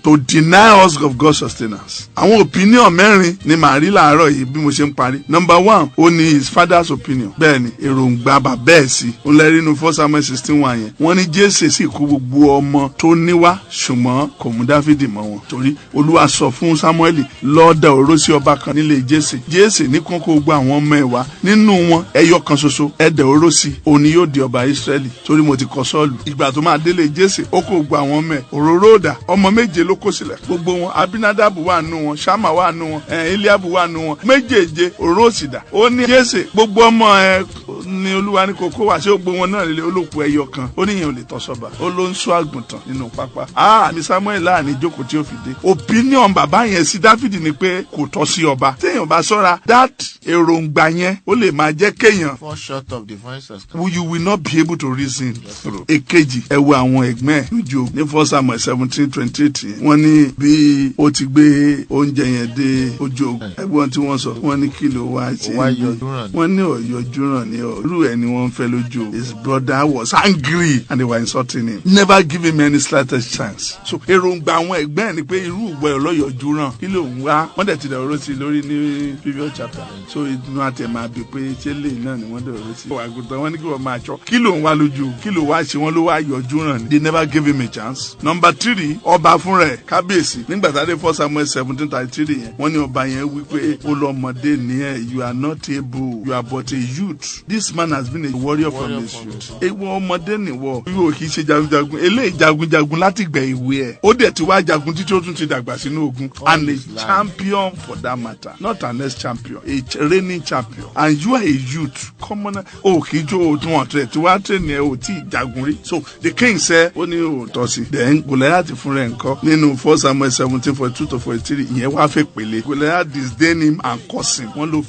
to deny us of God's sustenance. àwọn opinion mẹ́rin ni màá rí láàárọ̀ yìí bí mo ṣe ń parí. Number 1 ó ní his father's opinion. bẹ́ẹ̀ni èròǹgbà bàbá ẹ̀ sí ó lẹ́rìí inú 1 Samuel 16:1 yẹn. wọ́n ní Jésè sì kú gbogbo ọmọ tó níwá ṣùgbọ́n kò mú Dáfídì mọ́ wọn torí Olúwa sọ fún Sámúẹ́lì lọ́ọ́dà òró sí ọba kan nílé Jésè ní kókó gbogbo àwọn ọmọ ẹ̀ wá nínú wọn ẹyọ kan ṣoṣo ẹ̀dẹ̀ òró sí òun ni yóò di ọba Ísírẹ́lì torí mo ti kọ Sọ́ọ̀lù. ìgbà tó máa délé Jésè ó kó gbogbo àwọn ọmọ ẹ̀ òróró òdà ọmọ 7 ló kó sílẹ̀ gbogbo wọn Abinadabu wà nù wọn Ṣámà wà nù wọn Eliabu wà nù wọn méjèèje òróró òsìdá ó ní Jésè gbogbo ọmọ ẹ̀ ni Olúwa ní kókó wá ṣé ó gbó wọn náà lé olóòpó ẹyọ kan ó níyẹn ò lè tọ́ sọ́ba ó ló ń sọ àgùntàn nínú pápá àmì Samuel láàrin ìjókòó tí ó fi dé opinion bàbá yẹn sí Dáfídì ni pé kò tọ́ sí ọba téèyàn bá ṣọ́ra that èròǹgbà yẹn ó lè máa jẹ́ kéèyàn fall short of divine success. you will not be able to reason through. Èkejì ẹ wo àwọn ẹ̀gbọ́n lójú ní 1 Samuel 17:28 wọ́n ní bí ó ti gbé oúnjẹ yẹn dé ojú ogun ẹ̀gbọ́n tí wọ́n sọ wọ́n ní kí ló wá ṣe wọ́n ní ọ̀yọ́jú ràn ní irú ẹ̀ ni wọ́n fẹ́ lójú. His brother was angry and they were insulting him. Never give him any slightest chance. So èròǹgbà àwọn ẹ̀gbọ́n ni pé irú ìwọ ọlọ́yọ̀jú ràn kí ló ń wá wọ́n dẹ̀ ti dọ̀rọ̀ sí lórí ní previous chapter. So inú àti ẹ̀ máa bí pé ṣé lè náà ni wọ́n dọ̀rọ̀ sí. Àgùntàn wọn ní kí wọ́n máa ṣọ́ kí ló ń wá lójú kí ló wá ṣe wọ́n ló wá yọjú ràn. They never gave him a chance. Number 3 ọba fúnra ẹ̀ kábíyèsí nígbà tá a dé 1 Samuel 17:33 yẹn wọ́n ní ọba yẹn wí pé ó lọ́mọdé ní ẹ̀ you are not able you are but a youth. This man has been a warrior from his youth. Ewu ọmọdé nìwọ yóò kì í ṣe jagunjagun eléyìí jagunjagun láti gbẹ̀ ìwé ẹ̀ ó dẹ̀ ti wá jagun títí ó tún ti dàgbà sínú ogun and a champion for that matter not an ex-champion a reigning champion and you are a youth commoner o kì í jó o tún ọ̀tẹ̀ tí wàá tẹ̀ ní ẹ ò tí ì jagun rí so the king said ó ní òótọ́ sí then Goliath fún rẹ̀ nǹkan nínú 1 Samuel 17:42-43 ìyẹn wá fẹ́ pèlè Goliath disdain him and curse him wọ́n ló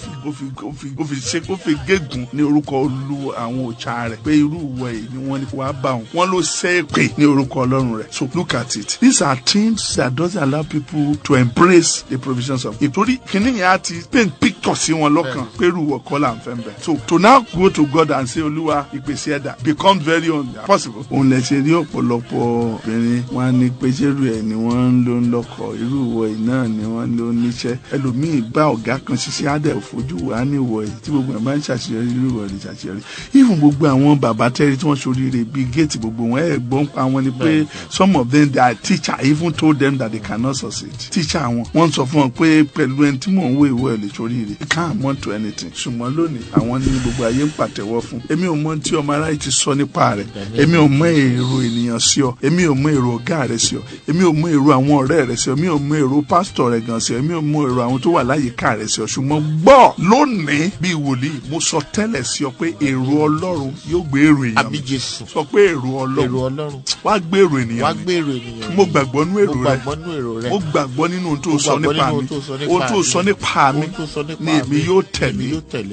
fi gégùn ní orúkọ olú àwọn òòṣà rẹ̀ pé irú ìwọ yìí ni wọ́n ní wàá bá wọn wọ́n ló ṣe é pè ní orúkọ Ọlọ́run rẹ̀ so look at it these are things that doesn't allow people to embrace the provisions of ìtorí kìnìún yẹn á ti paint picture sí wọn lọ́kàn pé irú ìwọ kọ́ là ń fẹ́ bẹ̀ so to now go to God and say Olúwa ìpèsè ẹ̀dá becomes very impossible. òun lè ṣe rí ọ̀pọ̀lọpọ̀ obìnrin wọn á ní pé ṣérú ẹ̀ ni wọ́n ń lò ń lọ́kọ̀ irú ìwọ yìí náà ni wọ́n ń lò níṣẹ́ ẹlòmíì bá ọ̀gá kan ṣiṣẹ́ àdẹ̀ fojú wà ní ìwọ yìí tí gbogbo ẹ̀ bá ń ṣàṣeyọrí irú ìwọ yìí ṣàṣeyọrí even gbogbo àwọn bàbá tẹ́rí tí wọ́n ṣoríire bíi géètì gbogbo wọn ẹ̀ gbọ́n pa wọn ni pé some of them their teacher even told them that they cannot succeed teacher wọ́n sọ fún wọn pé pẹ̀lú ẹni tí mò ń wo ìwọ ẹ̀ lè ṣoríire it can't amount to anything ṣùgbọ́n lónìí àwọn ní gbogbo ayé ń pàtẹ́wọ́ fún èmi ò mọ tí ọmọ aráyé ti sọ nípa rẹ̀ èmi ò mọ èrò ènìyàn sí ọ èmi ò mọ èrò ọ̀gá rẹ̀ sí ọ èmi ò mọ èrò àwọn ọ̀rẹ́ rẹ̀ sí ọ èmi ò mọ èrò pásítọ̀ rẹ̀ gan sí ọ èmi ò mọ èrò àwọn tó wà láyìíká rẹ̀ sí ọ ṣùgbọ́n gbọ́ lónìí bíi wòlíì mo sọ tẹ́lẹ̀ sí ọ pé èrò Ọlọ́run yóò gbé èrò èèyàn mi sọ pé èrò Ọlọ́run wá gbé èrò ènìyàn mi mo gbàgbọ́ nínú èrò rẹ̀ mo gbàgbọ́ nínú ohun tó sọ nípa mi ohun tó sọ nípa mi ni èmi yóò tẹ̀lé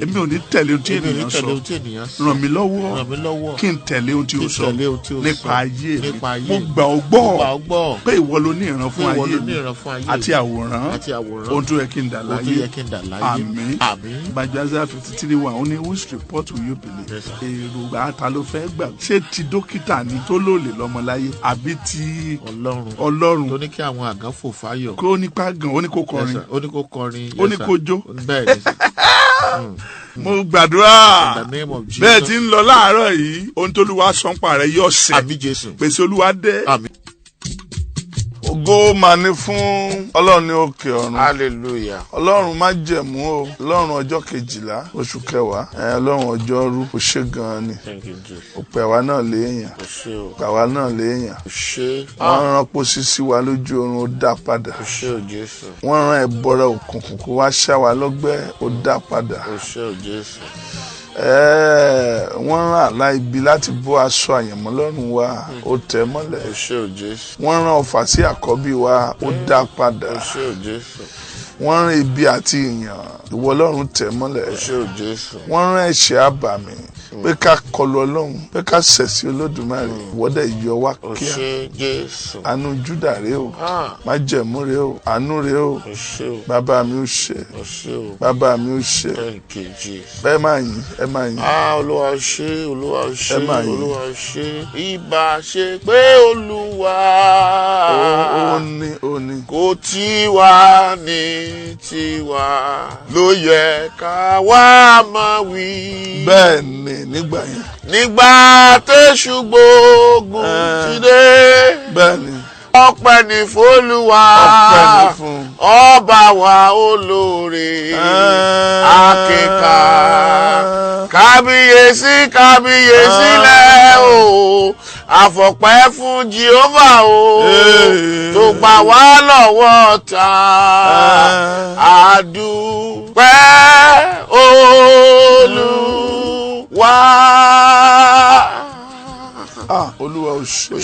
èmi ò ní tẹ̀lé ohun tí ènìyàn sọ ràn mí lọ́wọ́ kí n tẹ̀lé ohun tí ó sọ nípa ayé mi mo gbà ọ́ gbọ́ pé ìwọ ló ní ìran fún ayé mi àti àwòrán ohun tó yẹ kí n dà láyé àmín Isaiah 53:1 ó ní which report will you believe èrò àtà ló fẹ́ gbà ṣé ti dókítà ni tó lòlè lọ́mọláyé àbí ti Ọlọ́run tó ní kí àwọn àgàn fò fáyọ̀ kó nípa gan ó ní kó kọrin ó ní kó jó mo gbàdúrà bẹ́ẹ̀ tí ń lọ láàárọ̀ yìí ohun tó Olúwa sọ́npa rẹ̀ yọ̀ ṣẹ pèsè Olúwa dé. Ògo mà ní fún Ọlọ́run ní òkè ọ̀run. Hallelujah. Ọlọ́run má jẹ̀mú o. Ọlọ́run ọjọ́ 12 oṣù kẹwàá. Ọlọ́run ọjọ́rú kò ṣe gan-an ni. Ó pè wá náà léèyàn. Gbà wá náà léèyàn. Wọ́n rán pósí sí wa lójú oorun ó dá padà. Wọ́n rán ẹ̀bọra òkùnkùn kó wá ṣá wa lọ́gbẹ́ ó dá padà. Wọ́n rán àlá ibi láti bó aṣọ àyànmọ́ lọ́rùn wa ó tẹ̀ mọ́lẹ̀. Wọ́n rán ọfà sí àkọ́bí wa ó dá padà. Wọ́n rán ibi àti ìyàn ìwọ Ọlọ́run tẹ̀ mọ́lẹ̀. Wọ́n rán ẹ̀ṣẹ̀ àbàmì pé ká kọlu Ọlọ́run pé ká ṣẹ̀ sí Olódùmarè ìwọ́dẹ̀ yọ wá kíá. Àánú Júdà rèé o májẹ̀mú rèé o àánú rèé o bàbá mi ó ṣe bàbá mi ó ṣe ẹ máa yìn ẹ máa yìn. Olúwa ṣe Olúwa ṣe Olúwa ṣe ìbá ṣe pé Olúwa ó ní kò tiwa ní tiwa ló yẹ ká wá máa wí. Bẹ́ẹ̀ ni nígbà yẹn. Nígbà tẹ́ṣù gbógun ti dé. Bẹ́ẹ̀ ni. Ọpẹ́ ni f'Olúwa. Ọpẹ́ ni fún. Ọba wa olóore. Àkíkà. Kábíyèsí kábíyèsí lẹ́ o. Àfọ̀pẹ́ fún Jehovah o. Tó gbà wá lọ́wọ́ ta. Àdúpẹ́ wá. Olúwa o ṣé.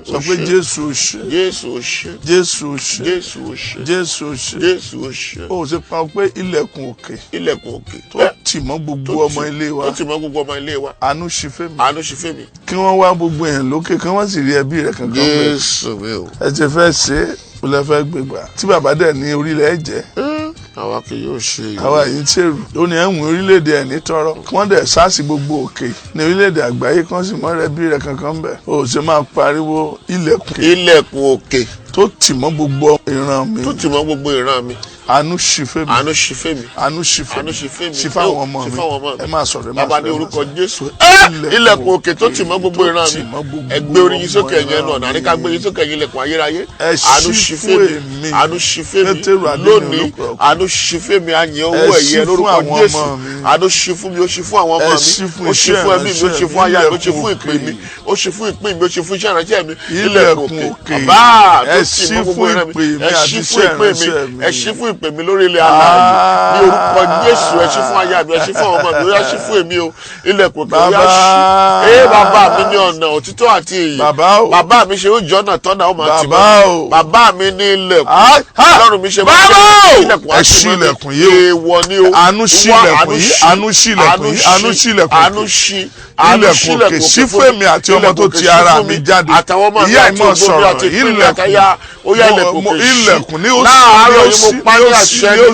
Sọ pé Jésù o ṣé. Jésù o ṣé. Jésù o ṣé. Jésù o ṣé. Jésù o ṣé. Jésù o ṣé. O ṣe pa pé ilẹ̀kùn òkè. Ilẹ̀kùn òkè. Tó tì mọ́ gbogbo ọmọ ilé wa. Tó tì mọ́ gbogbo ọmọ ilé wa. Àánú ṣí fẹ́mi. Àánú ṣí fẹ́mi. Kí wọ́n wá gbogbo èèyàn lókè kí wọ́n sì rí ẹbí rẹ̀ kankan bẹ́ẹ̀. Jésù mi o. Ẹ ti fẹ́ ṣe é, o lè fẹ́ gbégbá. Tí bàbá dẹ̀ ní orílẹ̀ ẹ̀jẹ̀. Àwa kì yóò ṣe èyí. Àwa yìí ń ṣèrù. Ó ní ẹ̀wùn orílẹ̀-èdè ẹ̀ ní tọrọ. Wọ́n dẹ̀ sáàsì gbogbo òkè ní orílẹ̀-èdè àgbáyé kan sì mọ́ rẹ bí rẹ̀ kankan bẹ̀. O ṣe máa pariwo ilẹ̀kùn. Ilẹ̀kùn òkè. Tó tì mọ́ gbogbo ìran mi. Tó tì mọ́ gbogbo ìran mi. Àánú ṣí fẹ́mi. Àánú ṣí fẹ́mi. Àánú ṣí fẹ́mi. Àánú ṣí fẹ́mi. Ṣí fáwọn ọmọ mi. Ẹ máa sọ̀rọ̀ ẹ máa sọ̀rọ̀. Bàbá ní orúkọ Jésù. Ilẹ̀kùn òkè tó tì mọ́ gbogbo ìran mi. Ẹ gbé orí yín sókè ẹ̀yẹ náà. Nàní ká gbé yín sókè ẹ̀yìn ilẹ̀kùn ayérayé. Àánú ṣí fẹ́mi. Àánú ṣí fẹ́mi. Lónìí àánú ṣí fẹ́mi àyìn owó ẹ̀yẹ lórúkọ Jésù. Àánú ṣí fún mi. Ó ṣí fún àwọn ọmọ mi. Ó ṣí fún ẹbí mi. Ó ṣí fún aya mi. Ó ṣí fún ìpín mi. Ó ṣí fún ìpín mi. Ó ṣí fún iṣẹ́ ìránṣẹ́ mi. Ilẹ̀kùn òkè. Bàbá tó tì mọ́ gbogbo ìran mi. Ẹ ṣí fún ìpín mi. Ẹ ṣí fún ìpín mi lórí ilẹ̀ ní orúkọ Jésù. Ẹ ṣí fún aya mi, ẹ ṣí fún àwọn ọmọ mi, ẹ ṣí fún èmi o. Ilẹ̀kùn tó yá ṣí. Bàbá mi ní ọ̀nà òtítọ́ àti ìyè. Bàbá mi ṣe ó jọ́nà tọ́nà ó máa ti mọ́. Bàbá mi ní ilẹ̀kùn. Ọlọ́run mi ṣe máa ṣe ilẹ̀kùn àti ilẹ̀kùn yìí o. Èèwọ̀ ni o. Àánú ṣí ilẹ̀kùn yìí. Àánú ṣí ilẹ̀kùn yìí. Àánú ṣí ilẹ̀kùn Àánú ṣí. Ilẹ̀kùn òkè sí fún èmi àti ọmọ tó ti ara mi jáde. Ìyá ìmọ̀ sọ̀rọ̀ ilẹ̀kùn ní ó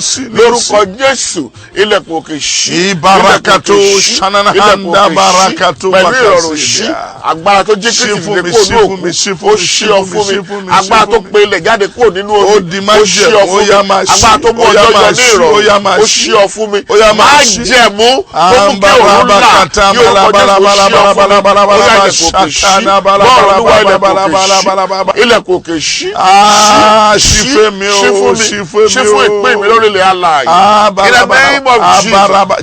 sí lórúkọ Jésù. Ilẹ̀kùn òkè ṣí. Ibarakato shananahanda barakato pẹ̀lú ìrọ̀rùn ṣí. Agbára tó jẹ́ kí tìmílẹ̀ kúrò ní òkú. Ó ṣí ọ fún mi. Agbára tó pe ilẹ̀ jáde kúrò nínú omi. Ó ṣí ọ fún mi. Agbára tó mú ọjọ́ yọ ní ìrọ̀rùn. Ó ṣí ọ fún mi. Má jẹ̀mú tó mú kí òun là ní orúkọ Jésù. Ó ṣí ọ fún mi. Ó yá ilẹ̀kùn òkè ṣí. Ilẹ̀kùn òkè ṣí. Ṣí fún mi. Ṣí fún ìpín mi lórí ilẹ̀ alààyè. In the name of Jesus.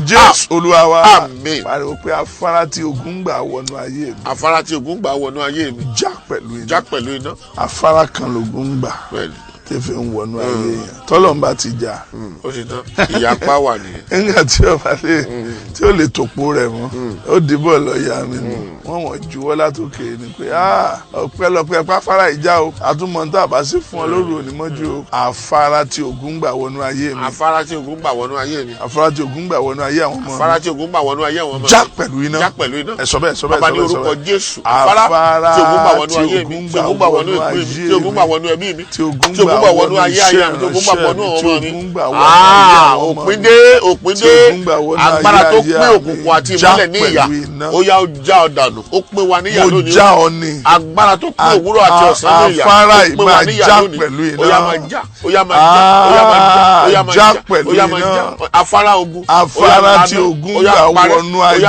Jésù Olúwa wa. Àmín. Pariwo pé afárá tí ogun gbà wọnú ayé mi. Afárá tí ogun gbà wọnú ayé mi. Já pẹ̀lú iná. Já pẹ̀lú iná. Afárá kan lògùn gbà. Tí fi ń wọnú ayé yẹn. Tọ́lọ́mbà ti jà. Ó ṣe tán. Ìyapa wà nìyẹn. Nígbà tí ọba lè tí ó lè tòpó rẹ̀ mọ́. Ó dìbò lọ́ọ̀yà mi nù. Wọ́n juwọ́ látòkè ni pé ọpẹ́lọpẹ́ afárá ìjà o. Àtúmọ̀ tá a bá sí fún ọ lóru onímọ́jú o. Afárá tí ogun gbà wọnú ayé mi. Afárá tí ogun gbà wọnú ayé mi. Afárá tí ogun gbà wọnú ayé àwọn ọmọ mi. Afárá tí ogun gbà wọnú ayé àwọn ọmọ mi. Já pẹ̀lú iná. Já pẹ̀lú iná. Ẹ sọ bẹ́ẹ̀ sọ bẹ́ẹ̀. Bàbá ní orúkọ Jésù. Afárá tí ogun gbà wọnú ayé mi. Tí ogun gbà wọnú ìpín mi. Tí ogun gbà wọnú ẹbí mi. Tí ogun gbà wọnú ayé ayé mi. Tí ogun gbà wọnú ọmọ mi. Òpin dé. Agbára tó pín òkùnkùn àti ìmọ́lẹ̀ ní ìyà. Ó yá ó já ọ dànù. Ó pín wa níyà lónìí. Mo já ọ ní. Agbára tó pín òwúrọ̀ àti ọ̀sán ní ìyà. Afárá yìí máa já pẹ̀lú iná. Ó yá máa já. Ó yá máa já. Ó yá máa já. Pẹ̀lú iná. Afárá ogun. Afárá tí ogun gbà wọnú ayé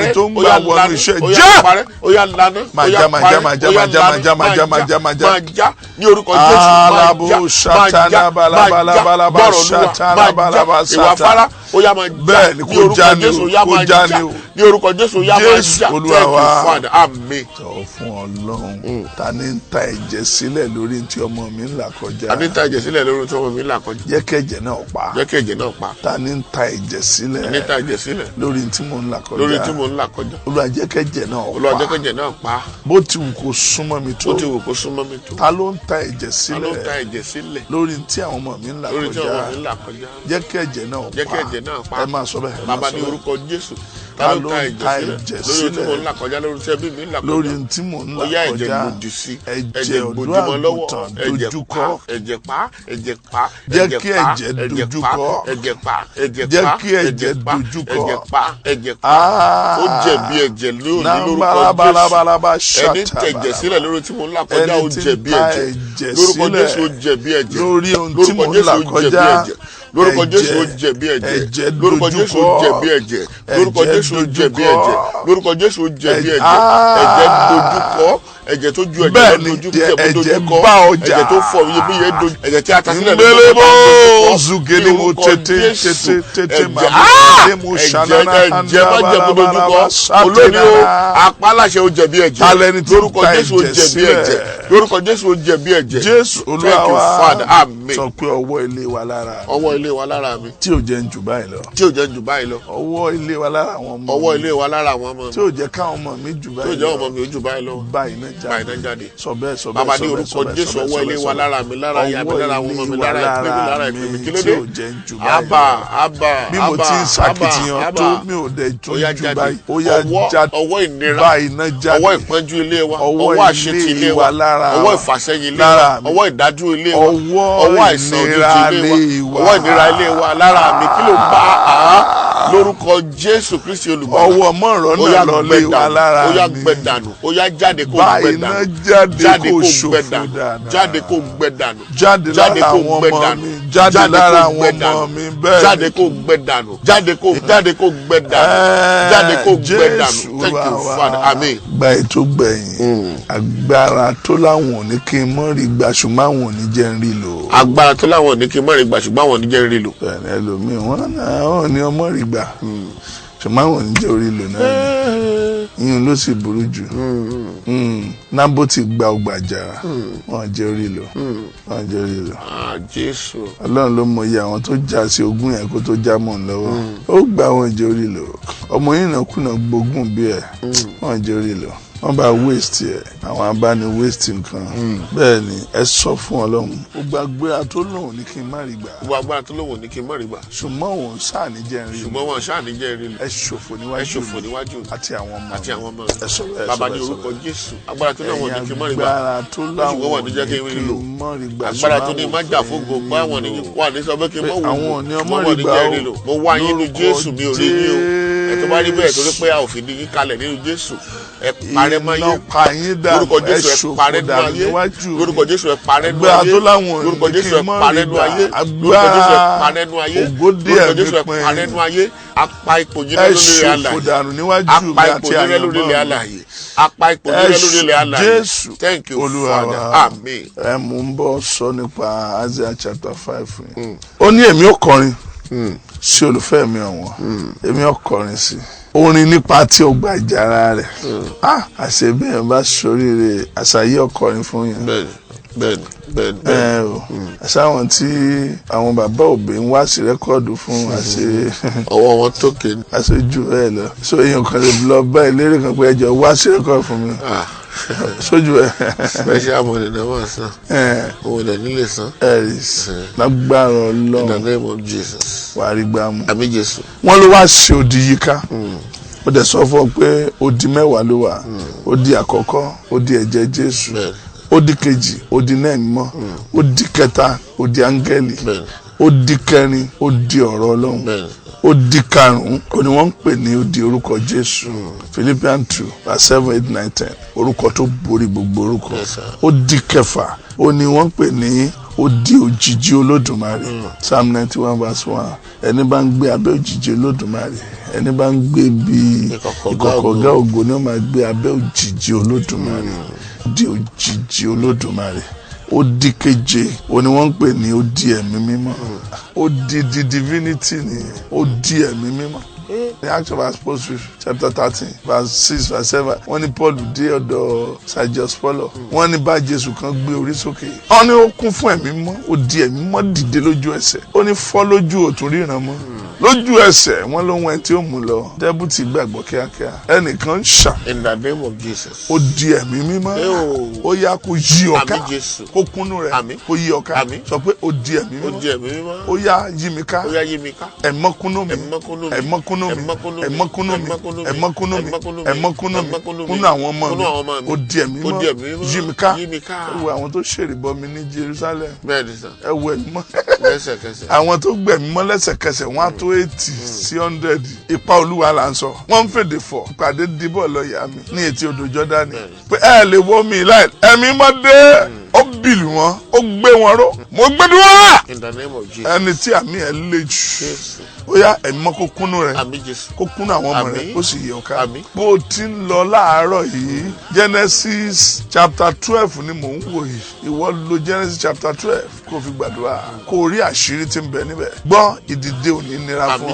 mi tó ń gbà wọnú iṣẹ́. Já. Ó yá lana. Máa já. Ní orúkọ Jésù. Ìwà afárá. Ó yá máa já. Bẹ́ẹ̀ ni kò já ni o. Kò já ni o. Ní orúkọ Jésù yá máa já. Olúwa wa. Àmín. Sọ fún Ọlọ́run. Ta ni ń ta ẹ̀jẹ̀ sílẹ̀ lórí tí ọmọ mi ń là kọjá. Ta ni ń ta ẹ̀jẹ̀ sílẹ̀ lórí tí ọmọ mi ń là kọjá. Jẹ́ kẹ́jẹ̀ náà pa. Jẹ́ kẹ́jẹ̀ náà pa. Ta ni ń ta ẹ̀jẹ̀ sílẹ̀. Ta ni ń ta ẹ̀jẹ̀ sílẹ̀. Lórí tí mo ń là kọjá. Lórí tí mo ń là kọjá. Olúwa jẹ́ kẹ́jẹ̀ náà pa. Olúwa jẹ́ kẹ́jẹ̀ náà pa. Bó ti wù kó súnmọ́ mi tó. Bó ti wù kó súnmọ́ mi tó. Ta ló ń ta ẹ̀jẹ̀ sílẹ̀. Ta ló ń ta ẹ̀jẹ̀ sílẹ̀. Lórí tí àwọn ọmọ mi ń là kọjá. Lórí tí àwọn ọmọ mi ń là kọjá. Jẹ́ kẹ́jẹ̀ náà pa. Jẹ́ kẹ́jẹ̀ náà pa. Ẹ máa sọ bẹ́ẹ̀. Bàbá ní orúkọ Jésù. Ta ló ń ta ẹ̀jẹ̀ sílẹ̀. Lórí tí mo ń là kọjá. Lórí tí ẹbí mi ń là kọjá. Lórí tí mo ń là kọjá. Ó yá ẹ̀jẹ̀ gbòdì sí. Ẹ̀jẹ̀ ọ̀dọ́ àgùntàn dojúkọ. Ẹ̀jẹ̀ pa. Ẹ̀jẹ̀ pa. Jẹ́ kí ẹ̀jẹ̀ dojúkọ. Ẹ̀jẹ̀ pa. Ẹ̀jẹ̀ pa. Jẹ́ kí ẹ̀jẹ̀ dojúkọ. Ẹ̀jẹ̀ pa. Ẹ̀jẹ̀ pa. Ó jẹ̀bi ẹ̀jẹ̀ lónìí lórúkọ Jésù. Ẹni tẹ̀jẹ̀ sílẹ̀ lórí tí mo ń là kọjá ó jẹ̀bi ẹ̀jẹ̀. Lórúkọ Jésù ó jẹ̀bi ẹ̀jẹ̀. Lórí ohun tí mo ń là kọjá. Lórúkọ Jésù ó jẹ̀bi ẹ̀jẹ̀. Lórúkọ Jésù ó jẹ̀bi ẹ̀jẹ̀. Lórúkọ Jésù ó jẹ̀bi ẹ̀jẹ̀. Lórúkọ Jésù ó jẹ̀bi ẹ̀jẹ̀. Ẹ̀jẹ̀ dojúkọ. ẹ̀jẹ̀ tó ju ẹ̀jẹ̀ lọ dojú kẹ bó dojú kọ ẹ̀jẹ̀ tó fọ iyebíye dojú ẹ̀jẹ̀ tí a ta sílẹ̀ lójú kọ zugele mo tètè ẹ̀jẹ̀ má jẹ bó dojú kọ olórí o apáláṣẹ o jẹ̀bi ẹ̀jẹ̀ lórúkọ Jésù o jẹ̀bi ẹ̀jẹ̀ lórúkọ Jésù o jẹ̀bi ẹ̀jẹ̀ Jésù Olúwa wa àmín. sọ pé ọwọ́ ilé wa lára ọwọ́ ilé wa lára mi tí ò jẹ́ ń jù báyìí lọ ọwọ́ ilé wa lára àwọn ọmọ ọwọ́ ilé wa lára àwọn ọmọ tí ò jẹ́ káwọn ọmọ mi jù báyìí lọ tí ò jẹ́ ọmọ mi ò jù báyìí lọ báyìí náà jáde sọ bẹ́ẹ̀ bàbá ní orúkọ Jésù ọwọ́ ilé wa lára mi lára ìyá mi lára àwọn ọmọ mi lára ìpè mi lára ìpè mi kí ló dé àbà bí mo ti ń ṣàkìtìyàn tó mi ò dẹ̀ tó jù báyìí ó yá jáde ọwọ́ ìnira báyìí náà jáde ọwọ́ ìpọ́njú ilé wa ọwọ́ àṣetì ilé wa ọwọ́ ìfàsẹ́yìn ilé wa ọwọ́ ìdádúró ilé wa ọwọ́ àìsàn òjijì ilé wa ọwọ́ ìnira ilé wa lára mi kí ló bá a lórúkọ Jésù Kristi olùgbàlà ọwọ́ mọ̀rọ̀ náà lọ lé wa lára mi ó yá gbẹ dànù ó yá jáde kó gbẹ dànù jáde kó ṣòfò dànù jáde kó gbẹ dànù jáde lára àwọn ọmọ mi jáde lára àwọn ọmọ mi bẹ́ẹ̀ jáde kó gbẹ dànù jáde kó gbẹ dànù jáde kó gbẹ dànù thank you Father amen. gba ètò gbẹ̀yìn agbára tó láwọn ò ní kí n mọ̀ rí gbà ṣùgbọ́n àwọn ò ní jẹ́ ń rí lò. agbára tó láwọn ò ní kí n mọ̀ rí gbà ṣùgbọ́n àwọn ò ní jẹ́ ń rí lò. bẹ́ẹ̀ni ẹlòmíì wọn náà wọn ní ọmọ rí gbà ṣùgbọ́n àwọn ò ní jẹ́ orí lò náà yín ló sì burú jù nábó ti gba ọgbà jàrá wọn jẹ́ orí lò wọn jẹ́ orí lò. Jésù. Ọlọ́run ló mọ iye àwọn tó já sí ogún yẹn kó tó já mọ́ ń lọ́wọ́ ó gbà wọn jẹ́ orí lò ọmọ yìí náà kùnà gbógun bí ẹ̀ wọn jẹ́ orí lò wọ́n bá waste ẹ̀ àwọn abáni waste nǹkan bẹ́ẹ̀ ni ẹ sọ fún Ọlọ́run gbogbo agbára tó lòun ní kí n má rí gbà gbogbo agbára tó lòun ní kí n má rí gbà ṣùgbọ́n wọn ṣáà ní jẹ́ rí ṣùgbọ́n wọn ṣáà ní jẹ́ rí ẹ ṣòfò níwájú àti àwọn ọmọ ẹ sọ bẹ́ẹ̀ bàbá ní orúkọ Jésù agbára tó lòun ní kí n má rí gbà agbára tó láwọn ní jẹ́ kí n rí lò agbára tó ní má jà fógo pé àwọn ní wà ní sọ pé kí n mọ̀ wò wọ́n ní jẹ́ rí lò mo wá yín nínú Jésù mi ò rí yín o ẹ tó bá rí bẹ́ẹ̀ torí pé a ò fi ní yín kalẹ̀ nínú Jésù ẹ parẹ́ mọ́ yín lórúkọ Jésù ẹ parẹ́ nínú ayé lórúkọ Jésù ẹ parẹ́ nínú ayé lórúkọ Jésù ẹ parẹ́ nínú ayé lórúkọ Jésù ẹ parẹ́ nínú ayé lórúkọ Jésù ẹ parẹ́ nínú ayé apá ipò yín lórí ilẹ̀ alààyè apá ipò yín lórí ilẹ̀ alààyè apá ipò yín lórí ilẹ̀ alààyè thank you Father amen. ẹ mú ń bọ̀ sọ nípa Isaiah chapter 5 ó ní èmi ó kọrin sí olùfẹ́ mi ọ̀wọ́n èmi ó kọrin sí orin nípa tí ó gba ìjàrá rẹ̀ àṣẹ bẹ́ẹ̀ bá ṣoríire àṣàyé ọkọrin fún yẹn. bẹ́ẹ̀ni àṣàwọn tí àwọn bàbá òbí ń wá sí rẹ́kọ́ọ̀dù fún àṣẹ ọwọ́ wọn tókè ní. àṣejù ẹ lọ so èèyàn kan lè lọ bá ìlérí kan pé ẹjọ wá sí rẹ́kọ́ọ̀dù fún mi sójú ẹ. special money náà wà san òun ò nílé san. lágbára Ọlọ́run in the name of Jesus. wà á rí gbámú. àmín Jésù. wọ́n ló wá ṣe odi yíká ó dẹ̀ sọ fún ọ pé odi 10 ló wà odi àkọ́kọ́ odi ẹ̀jẹ̀ Jésù odi kejì odi náà mímọ́ odi kẹta odi áńgẹ́lì odi kẹrin odi ọ̀rọ̀ Ọlọ́run odi karùn-ún ó ní wọ́n ń pè ní odi orúkọ Jésù Philippians 2:7-8-9-10 orúkọ tó borí gbogbo orúkọ odi kẹfà ó ní wọ́n ń pè ní odi òjìji Olódùmarè Psalm 91:1 ẹni bá ń gbé abẹ́ òjìji Olódùmarè ẹni bá ń gbé bí ìkọ̀kọ̀ ọ̀gá ògo ni ó máa gbé abẹ́ òjìji Olódùmarè odi òjìji Olódùmarè odi keje ó ní wọ́n ń pè ní odi ẹ̀mí mímọ́ odi di divinity ni odi ẹ̀mí mímọ́. The Acts of Apostles chapter 13:6-7 wọ́n ní Paul dé ọ̀dọ̀ Sergius Paulo wọ́n ní bá Jésù kan gbé orí sókè wọ́n ní ó kún fún ẹ̀mí mọ́ ó di ẹ̀mí mọ́ dìde lójú ẹsẹ̀ ó ní fọ́ lójú òtún ríran mọ́ lójú ẹsẹ̀ wọ́n ló ń wẹ́n tí ó mú lọ dẹ́bùtì gbàgbọ́ kíákíá ẹnìkan ń ṣà. in the name of Jesus. ó di ẹ̀mí mímọ́ ó yá kó yí ọ̀ká kó kúnnú rẹ̀ kó yí ọ̀ká sọ pé ó di ẹ̀mí mímọ́ ó yá yí mi ká ẹ̀mọ́kúnnú mi ẹ̀mọ́kúnnú mi ẹ̀mọ́kúnnú mi ẹ̀mọ́kúnnú mi ẹ̀mọ́kúnnú mi kúnnú àwọn ọmọ mi ó di ẹ̀mí mímọ́ yí mi ká ẹ wo àwọn tó ṣèrìbọ mi ní Jerusalem ẹ wo ẹ̀mí mọ́ àwọn tó gbẹ̀mí mọ́ lẹ́sẹ̀kẹsẹ̀ wọ́n á tó 80 sí 100 ipa Olúwa là ń sọ wọ́n ń fèdè fọ̀ ìpàdé dìbò lọ́ọ̀yà mi ní etí odò Jọ́dánì pé ẹ lè wọ́ mi láì ẹ̀mí mọ́ dé ó bìlù wọ́n ó gbé wọn ró mo gbé dúró. In the name of Jesus. ẹni tí àmì ẹ̀ le jù ó yá ẹ̀mí mọ́ kó kúnnú rẹ̀ kó kúnnú àwọn ọmọ rẹ̀ ó sì yẹ ọ̀ká. bó o ti ń lọ láàárọ̀ yìí Genesis chapter 12 ni mò ń wò yìí ìwọ lo Genesis chapter 12 kó o fi gbàdúrà kó o rí àṣírí tí ń bẹ níbẹ̀ gbọ́ ìdìde òní nira fún